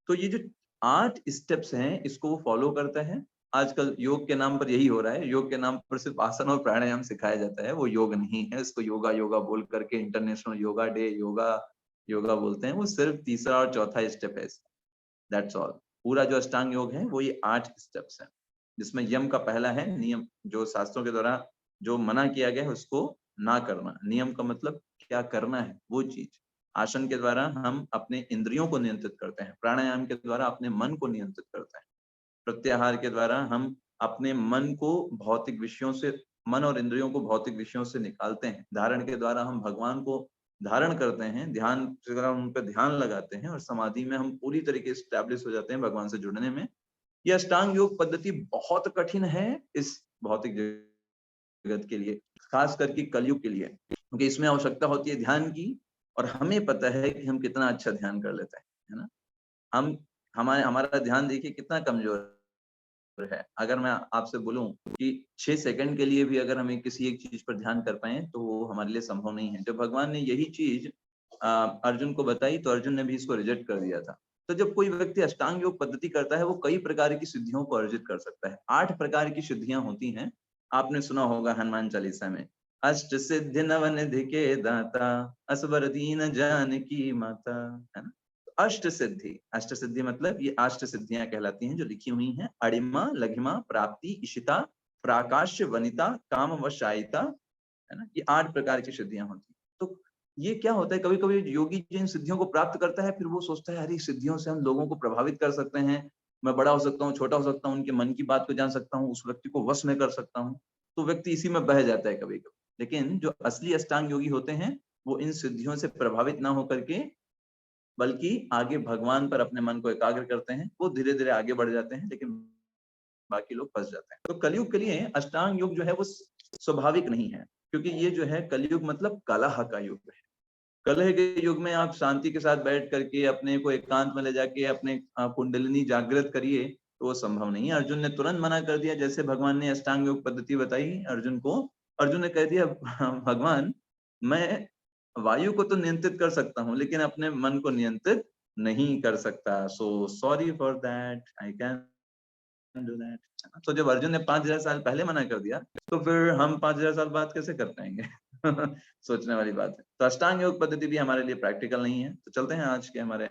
तो ये जो 8 स्टेप्स हैं, इसको वो फॉलो करते हैं। आजकल योग के नाम पर यही हो रहा है, योग के नाम पर सिर्फ आसन और प्राणायाम सिखाया जाता है, वो योग नहीं है। इसको योगा योगा बोल करके international yoga day, yoga yoga बोलते हैं। वो सिर्फ तीसरा और चौथा स्टेप है, दैट्स ऑल। पूरा जो अष्टांग योग है वो ये 8 स्टेप्स हैं, जिसमें यम का पहला है नियम, जो शास्त्रों के द्वारा जो मना किया गया है उसको ना करना। नियम का मतलब क्या करना है वो चीज। आसन के द्वारा हम अपने इंद्रियों को नियंत्रित करते हैं, प्राणायाम के द्वारा अपने मन को नियंत्रित करते हैं, प्रत्याहार के द्वारा हम अपने मन को भौतिक विषयों से, मन और इंद्रियों को भौतिक विषयों से निकालते हैं, धारण के द्वारा हम भगवान को धारण करते हैं, ध्यान के द्वारा उन पर ध्यान लगाते हैं, और समाधि में हम पूरी तरीके से स्टैब्लिश हो जाते हैं भगवान से जुड़ने में। यह अष्टांग योग पद्धति बहुत कठिन है इस भौतिक जगत के लिए, खास करके कलयुग के लिए, क्योंकि इसमें आवश्यकता होती है ध्यान की, और हमें पता है कि हम कितना अच्छा ध्यान कर लेते हैं, है ना। हम हमारा ध्यान देखिए कितना कमजोर है। अगर मैं आपसे बोलूं कि 6 सेकंड के लिए भी अगर हमें किसी एक चीज पर ध्यान कर पाए तो वो हमारे लिए संभव नहीं है। जब भगवान ने यही चीज अर्जुन को बताई तो अर्जुन ने भी इसको रिजेक्ट कर दिया था। तो जब कोई व्यक्ति अष्टांग योग पद्धति करता है, वो कई प्रकार की सिद्धियों को अर्जित कर सकता है। 8 प्रकार की सिद्धियां होती हैं। आपने सुना होगा हनुमान चालीसा में, अष्ट सिद्धि नवनिधि के दाता, असबर दीन जानकी माता, है ना। अष्ट सिद्धि, अष्ट सिद्धि मतलब ये अष्ट सिद्धियां कहलाती हैं जो लिखी हुई हैं। अणिमा, लघिमा, प्राप्ति, इशिता, प्राकाश्य, वनिता, काम वशायिता, है ना। ये 8 प्रकार की सिद्धियां होती हैं। तो ये क्या होता है, कभी कभी योगी जिन सिद्धियों को प्राप्त करता है, फिर वो सोचता है अरे सिद्धियों से हम लोगों को प्रभावित कर सकते हैं, मैं बड़ा हो सकता हूँ, छोटा हो सकता हूँ, उनके मन की बात को जान सकता हूँ, उस व्यक्ति को वश में कर सकता हूँ। तो व्यक्ति इसी में बह जाता है कभी कभी। लेकिन जो असली अष्टांग योगी होते हैं, वो इन सिद्धियों से प्रभावित ना होकर के, बल्कि आगे भगवान पर अपने मन को एकाग्र करते हैं। वो धीरे धीरे आगे बढ़ जाते हैं, लेकिन बाकी लोग फंस जाते हैं। तो कलयुग के लिए अष्टांग योग जो है वो स्वाभाविक नहीं है, क्योंकि ये जो है कलयुग मतलब कलह का युग है। कलह के युग में आप शांति के साथ बैठ करके अपने को एकांत में ले जाके अपने कुंडलिनी जागृत करिए, तो वो संभव नहीं है। अर्जुन ने तुरंत मना कर दिया, जैसे भगवान ने अष्टांग योग पद्धति बताई अर्जुन को। अर्जुन ने कह दिया भगवान, मैं वायु को तो नियंत्रित कर सकता हूँ, लेकिन अपने मन को नियंत्रित नहीं कर सकता। So sorry for that, I can do that. तो जब अर्जुन ने 5000 साल पहले मना कर दिया, तो फिर हम 5000 साल बाद कैसे कर पाएंगे? सोचने वाली बात है। तो अष्टांग योग पद्धति भी हमारे लिए प्रैक्टिकल नहीं है। तो चलते हैं आज के हमारे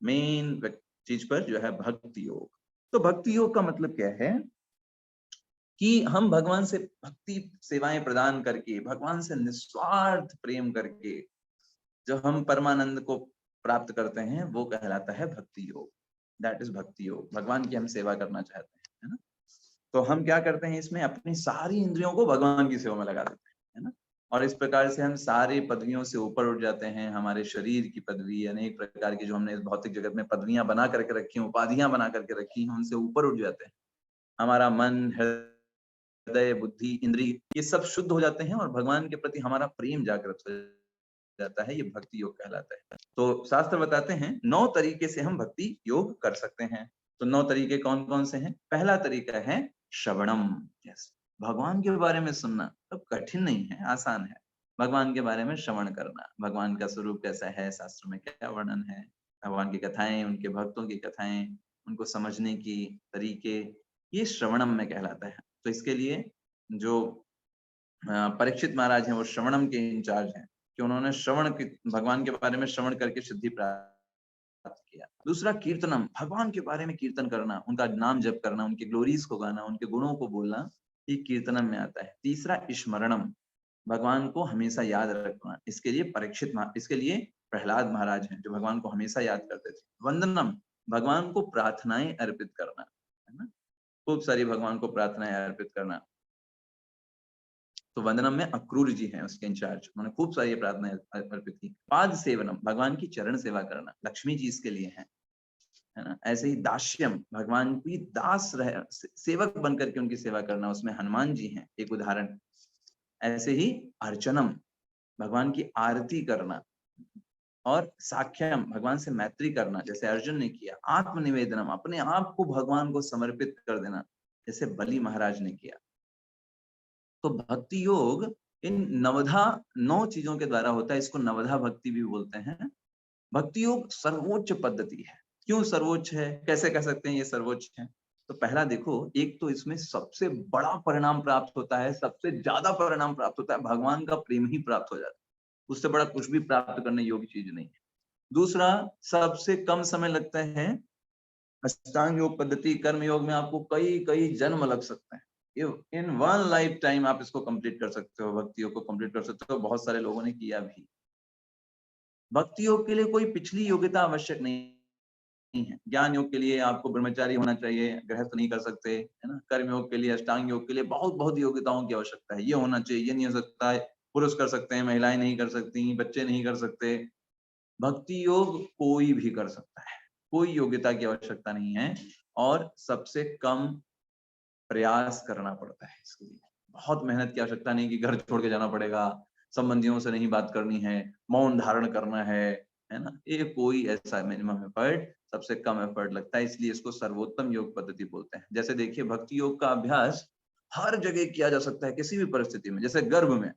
मेन चीज पर, जो है भक्ति योग। तो भक्ति योग का मतलब क्या है कि हम भगवान से भक्ति सेवाएं प्रदान करके, भगवान से निस्वार्थ प्रेम करके जो हम परमानंद को प्राप्त करते हैं, वो कहलाता है भक्ति योग। दैट इज भक्ति योग। भगवान की हम सेवा करना चाहते हैं, है ना। तो हम क्या करते हैं, इसमें अपनी सारी इंद्रियों को भगवान की सेवा में लगा देते हैं, है ना। और इस प्रकार से हम सारे पदवियों से ऊपर उठ जाते हैं। हमारे शरीर की पदवी, अनेक प्रकार की जो हमने इस भौतिक जगत में पदवियां बना करके रखी, उपाधियां बना करके रखी हैं, उनसे ऊपर उठ जाते हैं। हमारा मन, हृदय, बुद्धि, इंद्री, ये सब शुद्ध हो जाते हैं, और भगवान के प्रति हमारा प्रेम जागृत हो जाता है। ये भक्ति योग कहलाता है। तो शास्त्र बताते हैं 9 तरीके से हम भक्ति योग कर सकते हैं। तो 9 तरीके कौन कौन से हैं? पहला तरीका है श्रवणम। यस, भगवान के बारे में सुनना तो कठिन नहीं है, आसान है। भगवान के बारे में श्रवण करना, भगवान का स्वरूप कैसा है, शास्त्र में क्या वर्णन है, भगवान की कथाएं, उनके भक्तों की कथाएं, उनको समझने की तरीके, ये श्रवणम में कहलाता है। तो इसके लिए जो परीक्षित महाराज हैं, वो श्रवणम के इंचार्ज हैं, कि उन्होंने श्रवण की, भगवान के बारे में श्रवण करके सिद्धि प्राप्त किया। दूसरा कीर्तनम, भगवान के बारे में कीर्तन करना, उनका नाम जप करना, उनके ग्लोरीज को गाना, उनके गुणों को बोलना, ये कीर्तनम में आता है। तीसरा स्मरणम, भगवान को हमेशा याद रखना। इसके लिए इसके लिए प्रहलाद महाराज हैं, जो भगवान को हमेशा याद करते थे। वंदनम, भगवान को प्रार्थनाएं अर्पित करना, है ना। खूब सारी भगवान को प्रार्थनाएं अर्पित करना। तो वंदनम में अक्रूर जी हैं उसके इंचार्ज, उन्होंने खूब सारी प्रार्थनाएं अर्पित की। पाद सेवनम, भगवान की चरण सेवा करना, लक्ष्मी जी इसके लिए है ना। ऐसे ही दास्यम, भगवान की दास रह सेवक बनकर के उनकी सेवा करना, उसमें हनुमान जी हैं एक उदाहरण। ऐसे ही अर्चनम, भगवान की आरती करना, और साख्यम, भगवान से मैत्री करना जैसे अर्जुन ने किया। आत्मनिवेदनम, अपने आप को भगवान को समर्पित कर देना जैसे बलि महाराज ने किया। तो भक्ति योग इन नवधा 9 चीजों के द्वारा होता है, इसको नवधा भक्ति भी बोलते हैं। भक्ति योग सर्वोच्च पद्धति है। क्यों सर्वोच्च है, कैसे कह सकते हैं ये सर्वोच्च है? तो पहला देखो, एक तो इसमें सबसे बड़ा परिणाम प्राप्त होता है, सबसे ज्यादा परिणाम प्राप्त होता है, भगवान का प्रेम ही प्राप्त हो जाता है, उससे बड़ा कुछ भी प्राप्त करने योग्य चीज नहीं है। दूसरा, सबसे कम समय लगता है। अष्टांग योग पद्धति, कर्म योग में आपको कई कई जन्म लग सकते हैं। इन वन लाइफ टाइम आप इसको कंप्लीट कर सकते हो, भक्ति योग को कंप्लीट कर सकते हो, बहुत सारे लोगों ने किया भी। भक्ति योग के लिए कोई पिछली योग्यता आवश्यक नहीं है। ज्ञान योग के लिए आपको ब्रह्मचारी होना चाहिए, गृहस्थ नहीं कर सकते, है ना। कर्म योग के लिए, अष्टांग योग के लिए बहुत बहुत योग्यताओं की आवश्यकता है। ये होना चाहिए, ये नहीं हो सकता है, पुरुष कर सकते हैं, महिलाएं नहीं कर सकती, बच्चे नहीं कर सकते। भक्ति योग कोई भी कर सकता है, कोई योग्यता की आवश्यकता नहीं है, और सबसे कम प्रयास करना पड़ता है इसके लिए। बहुत मेहनत की आवश्यकता नहीं कि घर छोड़ के जाना पड़ेगा, संबंधियों से नहीं बात करनी है, मौन धारण करना है ना। ये कोई ऐसा मिनिमम एफर्ट, सबसे कम एफर्ट लगता है, इसलिए इसको सर्वोत्तम योग पद्धति बोलते हैं। जैसे देखिए, भक्ति योग का अभ्यास हर जगह किया जा सकता है, किसी भी परिस्थिति में। जैसे गर्भ में,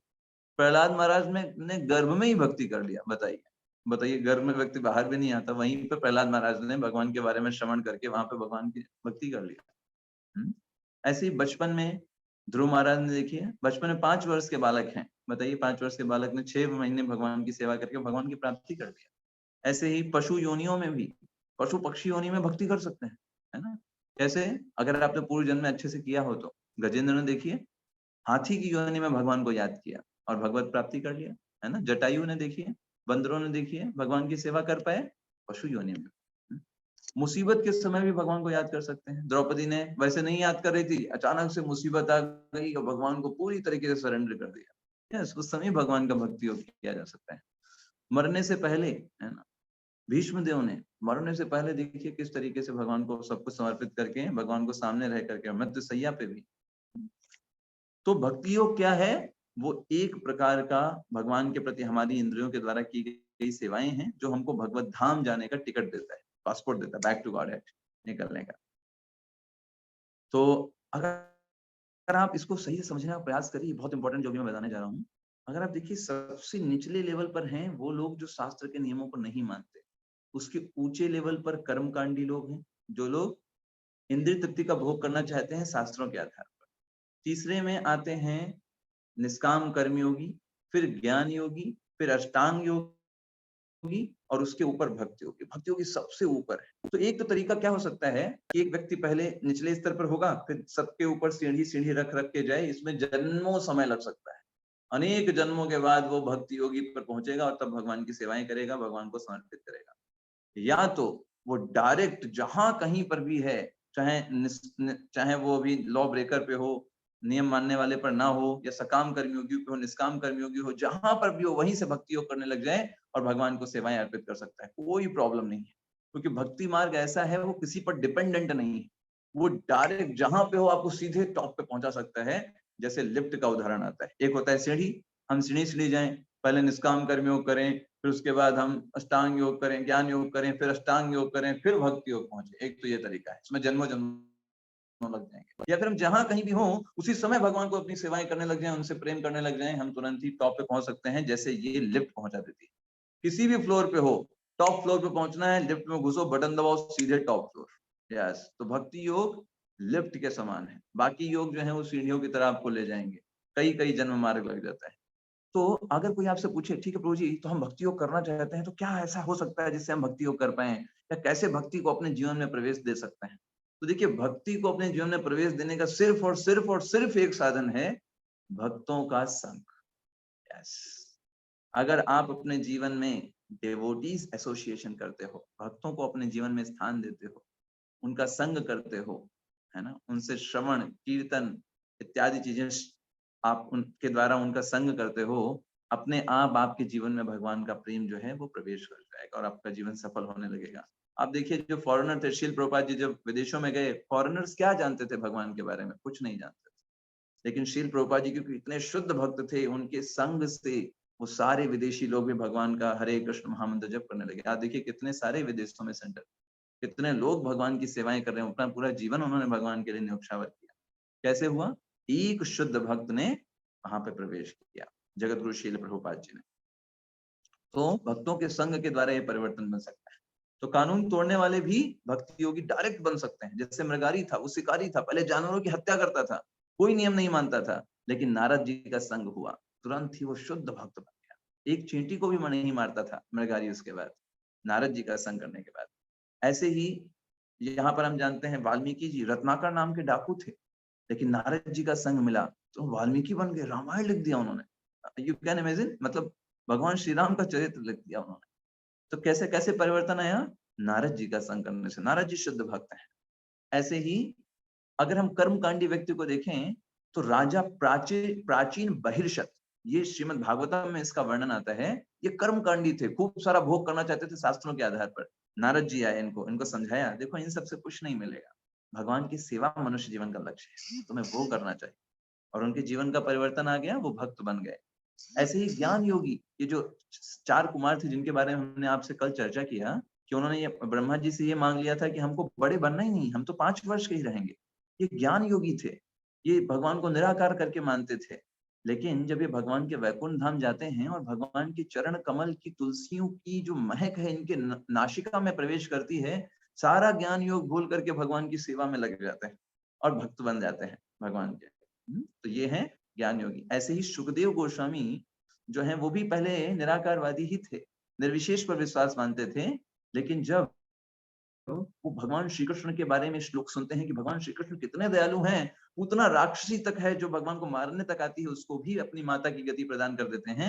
प्रहलाद महाराज ने गर्भ में ही भक्ति कर लिया। बताइए बताइए, गर्भ में व्यक्ति बाहर भी नहीं आता, वहीं पे प्रहलाद महाराज ने भगवान के बारे में श्रवण करके वहां पे भगवान की भक्ति कर लिया। ऐसे ही बचपन में ध्रुव महाराज ने, देखिए बचपन में 5 वर्ष के बालक हैं, बताइए 5 वर्ष के बालक ने 6 महीने भगवान की सेवा करके भगवान की प्राप्ति कर लिया। ऐसे ही पशु योनियों में भी, पशु पक्षी योनि में भक्ति कर सकते हैं, है ना। जैसे अगर आपने पूर्व जन्म में अच्छे से किया हो, तो गजेंद्र ने देखिए हाथी की योनि में भगवान को याद किया और भगवत प्राप्ति कर लिया, है ना। जटायु ने देखिए, बंदरों ने देखिए भगवान की सेवा कर पाए पशु योनि में। मुसीबत के समय भी भगवान को याद कर सकते हैं। द्रौपदी ने वैसे नहीं याद कर रही थी, अचानक से मुसीबत आ गई और भगवान को पूरी तरीके से सरेंडर कर दिया। यस, उस समय भगवान का भक्ति योग किया जा सकता है। मरने से पहले, है ना, भीष्म देव ने मरने से पहले देखिए किस तरीके से भगवान को सब कुछ समर्पित करके, भगवान को सामने रह करके, मृत्यु सैया पे भी। तो भक्ति योग क्या है? वो एक प्रकार का भगवान के प्रति हमारी इंद्रियों के द्वारा की गई सेवाएं हैं, जो हमको भगवत धाम जाने का टिकट देता है, पासपोर्ट देता है, बैक टू गॉड निकलने का। तो अगर आप इसको सही से समझने का प्रयास करिए, बहुत इंपॉर्टेंट जो भी मैं बताने जा रहा हूँ। अगर आप देखिए, सबसे निचले लेवल पर हैं वो लोग जो शास्त्र के नियमों को नहीं मानते। उसके ऊंचे लेवल पर कर्मकांडी लोग हैं, जो लोग इंद्रिय तृप्ति का भोग करना चाहते हैं शास्त्रों के आधार पर। तीसरे में आते हैं निष्काम कर्मयोगी, फिर ज्ञान योगी, फिर अष्टांग योगी, और उसके ऊपर भक्ति योगी। भक्ति योगी सबसे ऊपर है। तो एक तो तरीका क्या हो सकता है कि एक व्यक्ति पहले निचले स्तर पर होगा, फिर सबके ऊपर सीढ़ी सीढ़ी रख रख के जाए, इसमें जन्मों समय लग सकता है। अनेक जन्मों के बाद वो भक्ति योगी पर पहुंचेगा और तब भगवान की सेवाएं करेगा, भगवान को समर्पित करेगा। या तो वो डायरेक्ट जहां कहीं पर भी है, चाहे वो अभी लॉ ब्रेकर पे हो, नियम मानने वाले पर ना हो, या सकाम कर्मयोगी पे हो, निष्काम कर्मयोगी हो, जहां पर भी हो वहीं से भक्ति योग करने लग जाए और भगवान को सेवाएं अर्पित कर सकता है, कोई प्रॉब्लम नहीं है। क्योंकि भक्ति मार्ग ऐसा है, वो किसी पर डिपेंडेंट नहीं है, वो डायरेक्ट जहां पे हो आपको सीधे टॉप पे पहुंचा सकता है। जैसे लिफ्ट का उदाहरण आता है, एक होता है सीढ़ी, हम सीढ़ी सीढ़ी जाएं, पहले निष्काम कर्मयोग करें, फिर उसके बाद हम अष्टांग योग करें, ज्ञान योग करें, फिर अष्टांग योग करें, फिर भक्ति योग पहुंचे। एक तो ये तरीका है, इसमें जन्मों जन्मों लग जाएंगे। या फिर हम जहां कहीं भी हो उसी समय भगवान को अपनी सेवाएं करने लग जाएं, उनसे प्रेम करने लग जाएं, हम तुरंत ही टॉप पे पहुंच सकते हैं, जैसे ये लिफ्ट पहुंचा देती है। किसी भी फ्लोर पे हो, टॉप फ्लोर पे पहुंचना है, लिफ्ट में घुसो, बटन दबाओ, सीधे टॉप फ्लोर। यस, तो भक्ति योग लिफ्ट के समान है। बाकी योग जो है वो सीढ़ियों की तरह आपको ले जाएंगे, कई कई जन्म मार्ग लग जाता है। तो अगर कोई आपसे पूछे, ठीक है प्रभु जी, तो हम भक्ति योग करना चाहते हैं, तो क्या ऐसा हो सकता है जिससे हम भक्ति योग कर पाए, या कैसे भक्ति को अपने जीवन में प्रवेश दे सकते हैं? तो देखिए, भक्ति को अपने जीवन में प्रवेश देने का सिर्फ और सिर्फ और सिर्फ एक साधन है, भक्तों का संग। यस, अगर आप अपने जीवन में डिवोटीज एसोसिएशन करते हो, भक्तों को अपने जीवन में स्थान देते हो, उनका संग करते हो, है ना, उनसे श्रवण कीर्तन इत्यादि चीजें आप उनके द्वारा उनका संग करते हो, अपने आप आपके जीवन में भगवान का प्रेम जो है वो प्रवेश कर जाएगा और आपका जीवन सफल होने लगेगा। आप देखिए जो फॉरेनर थे, शील प्रभुपाद जी जब विदेशों में गए, फॉरेनर्स क्या जानते थे भगवान के बारे में? कुछ नहीं जानते थे। लेकिन शील प्रभुपाद जी क्योंकि इतने शुद्ध भक्त थे, उनके संग से वो सारे विदेशी लोग भी भगवान का हरे कृष्ण महामंत्र जप करने लगे। आप देखिए कितने सारे विदेशों में सेंटर, कितने लोग भगवान की सेवाएं कर रहे हैं, अपना पूरा जीवन उन्होंने भगवान के लिए न्यौछावर किया। कैसे हुआ? एक शुद्ध भक्त ने वहां पे प्रवेश किया, जगत गुरु शील प्रभुपाद जी ने। तो भक्तों के संग के द्वारा ये परिवर्तन बन सकता है। तो कानून तोड़ने वाले भी भक्ति योगी डायरेक्ट बन सकते हैं। जैसे मृगारी था, वो शिकारी था, पहले जानवरों की हत्या करता था, कोई नियम नहीं मानता था, लेकिन नारद जी का संग हुआ, तुरंत ही वो शुद्ध भक्त बन गया। एक चींटी को भी मन नहीं मारता था मृगारी उसके बाद, नारद जी का संग करने के बाद। ऐसे ही यहाँ पर हम जानते हैं वाल्मीकि जी रत्नाकर नाम के डाकू थे, लेकिन नारद जी का संग मिला तो वाल्मीकि बन गए, रामायण लिख दिया उन्होंने। यू कैन इमेजिन, मतलब भगवान श्री राम का चरित्र लिख दिया उन्होंने। तो कैसे कैसे परिवर्तन आया? नारद जी का संग करने से। नारद जी शुद्ध भक्त हैं। ऐसे ही अगर हम कर्मकांडी व्यक्ति को देखें तो राजा प्राचीन बहिर्षत, ये श्रीमद् भागवतम में इसका वर्णन आता है। ये कर्मकांडी थे, खूब सारा भोग करना चाहते थे शास्त्रों के आधार पर। नारद जी आए, इनको समझाया, देखो इन सबसे कुछ नहीं मिलेगा, भगवान की सेवा मनुष्य जीवन का लक्ष्य है, तुम्हें वो करना चाहिए। और उनके जीवन का परिवर्तन आ गया, वो भक्त बन गए। ऐसे ही ज्ञान योगी, ये जो 4 कुमार थे जिनके बारे में हमने आपसे कल चर्चा किया, कि उन्होंने ये ब्रह्मा जी से ये मांग लिया था कि हमको बड़े बनना ही नहीं, हम तो 5 वर्ष के ही रहेंगे। ये ज्ञान योगी थे, ये भगवान को निराकार करके मानते थे। लेकिन जब ये भगवान के वैकुंठ धाम जाते हैं और भगवान के चरण कमल की तुलसियों की जो महक है इनके नासिका में प्रवेश करती है, सारा ज्ञान योग भूल करके भगवान की सेवा में लग जाते हैं और भक्त बन जाते हैं भगवान के। तो ये है ज्ञान योगी। ऐसे ही सुखदेव गोस्वामी जो है वो भी पहले निराकारवादी ही थे, निर्विशेष पर विश्वास मानते थे। लेकिन जब वो भगवान श्री कृष्ण के बारे में श्लोक सुनते हैं कि भगवान श्री कृष्ण कितने दयालु हैं, उतना राक्षसी तक है जो भगवान को मारने तक आती है उसको भी अपनी माता की गति प्रदान कर देते हैं।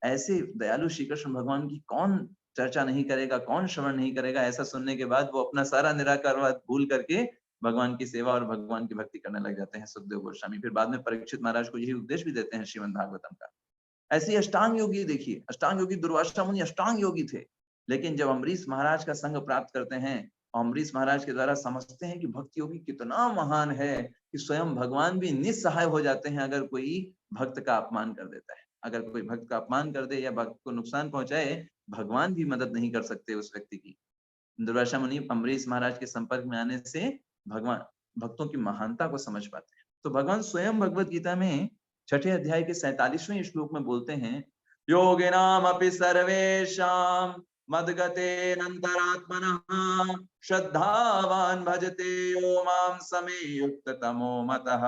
ऐसे दयालु श्री कृष्ण भगवान की कौन चर्चा नहीं करेगा, कौन श्रवण नहीं करेगा? ऐसा सुनने के बाद वो अपना सारा निराकारवाद भूल करके भगवान की सेवा और भगवान की भक्ति करने लग जाते हैं सुखदेव गोस्वामी। फिर बाद में परीक्षित महाराज को यही उपदेश भी देते हैं श्रीमद् भागवतम का। ऐसे ही अष्टांग योगी देखिए, अष्टांग योगी दुर्वासा मुनि अष्टांग योगी थे। लेकिन जब अम्बरीश महाराज का संग प्राप्त करते हैं, अम्बरीश महाराज के द्वारा समझते हैं कि भक्ति योगी कितना महान है कि स्वयं भगवान भी निस्सहाय हो जाते हैं अगर कोई भक्त का अपमान कर देता है। अगर कोई भक्त का अपमान कर दे या भक्त को नुकसान पहुंचाए, भगवान भी मदद नहीं कर सकते उस व्यक्ति की। दुर्वासा मुनि अम्बरीश महाराज के संपर्क में आने से भगवान भक्तों की महानता को समझ पाते हैं। तो भगवान स्वयं भगवत गीता में 6ठे अध्याय के 47वें श्लोक में बोलते हैं, योगिनाम अपि सर्वेषां मद्गतेनन्तरात्मनः श्रद्धावान भजते यो माम समे युक्त तमो मतः।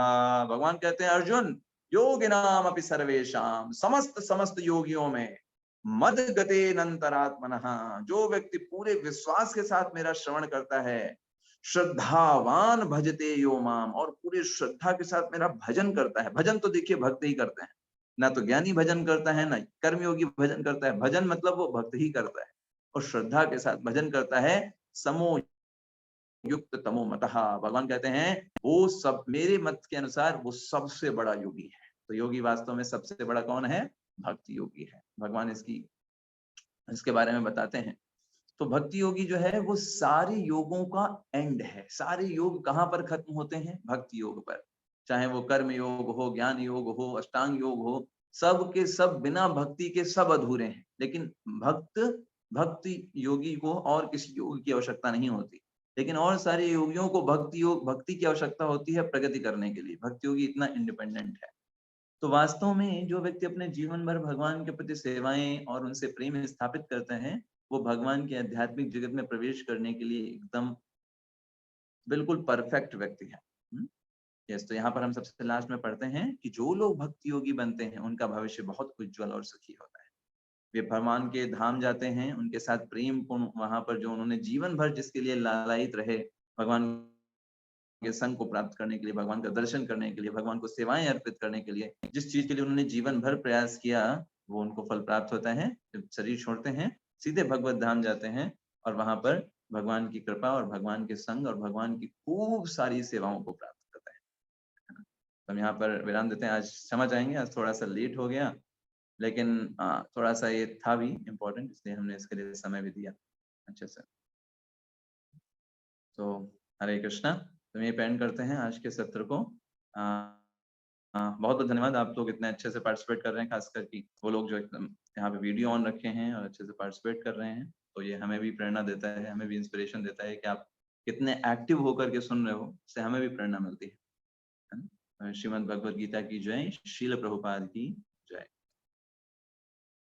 भगवान कहते हैं अर्जुन, योगिनाम अपि सर्वेषां, समस्त समस्त योगियों में, मद गतेनन्तरात्मनः, जो व्यक्ति पूरे विश्वास के साथ मेरा श्रवण करता है, श्रद्धावान भजते यो माम, और पूरी श्रद्धा के साथ मेरा भजन करता है। भजन तो देखिए भक्त ही करते हैं, ना तो ज्ञानी भजन करता है ना कर्मयोगी भजन करता है। भजन मतलब वो भक्त ही करता है और श्रद्धा के साथ भजन करता है। समो युक्त तमो मतः, भगवान कहते हैं वो सब मेरे मत के अनुसार वो सबसे बड़ा योगी है। तो योगी वास्तव में सबसे बड़ा कौन है? भक्ति योगी है। भगवान इसके बारे में बताते हैं। तो भक्ति योगी जो है वो सारे योगों का एंड है। सारे योग कहाँ पर खत्म होते हैं? भक्ति योग पर। चाहे वो कर्म योग हो, ज्ञान योग हो, अष्टांग योग हो, सब के सब बिना भक्ति के सब अधूरे हैं। लेकिन भक्ति योगी को और किसी योग की आवश्यकता नहीं होती। लेकिन और सारे योगियों को भक्ति की आवश्यकता होती है प्रगति करने के लिए। भक्ति योगी इतना इंडिपेंडेंट है। तो वास्तव में जो व्यक्ति अपने जीवन भर भगवान के प्रति सेवाएं और उनसे प्रेम स्थापित करते हैं, वो भगवान के आध्यात्मिक जगत में प्रवेश करने के लिए एकदम बिल्कुल परफेक्ट व्यक्ति है। यस, तो यहाँ पर हम सबसे लास्ट में पढ़ते हैं कि जो लोग भक्ति योगी बनते हैं उनका भविष्य बहुत उज्जवल और सुखी होता है। वे भगवान के धाम जाते हैं, उनके साथ प्रेम पूर्ण वहां पर जो उन्होंने जीवन भर जिसके लिए लालायित रहे, भगवान के संग को प्राप्त करने के लिए, भगवान का दर्शन करने के लिए, भगवान को सेवाएं अर्पित करने के लिए, जिस चीज के लिए उन्होंने जीवन भर प्रयास किया, वो उनको फल प्राप्त होता है। जब शरीर छोड़ते हैं सीधे भगवत धाम जाते हैं और वहां पर भगवान की कृपा और भगवान के संग और भगवान की खूब सारी सेवाओं को प्राप्त करते हैं। तो हम यहाँ पर विराम देते हैं। आज क्षमा चाहेंगे, आज थोड़ा सा लेट हो गया, लेकिन थोड़ा सा ये था भी इम्पोर्टेंट, इसलिए हमने इसके लिए समय भी दिया। अच्छा सर, तो हरे कृष्णा। तो ये पेंड करते हैं आज के सत्र को। बहुत बहुत धन्यवाद, आप लोग इतने अच्छे से पार्टिसिपेट कर रहे हैं, खासकर कि वो लोग जो एकदम यहाँ पे वीडियो ऑन रखे हैं और अच्छे से पार्टिसिपेट कर रहे हैं। तो ये हमें भी प्रेरणा देता है, हमें भी इंस्पिरेशन देता है कि आप कितने एक्टिव होकर के सुन रहे हो, इससे हमें भी प्रेरणा मिलती है ना? श्रीमद् भगवद गीता की जय, श्रील प्रभुपाद की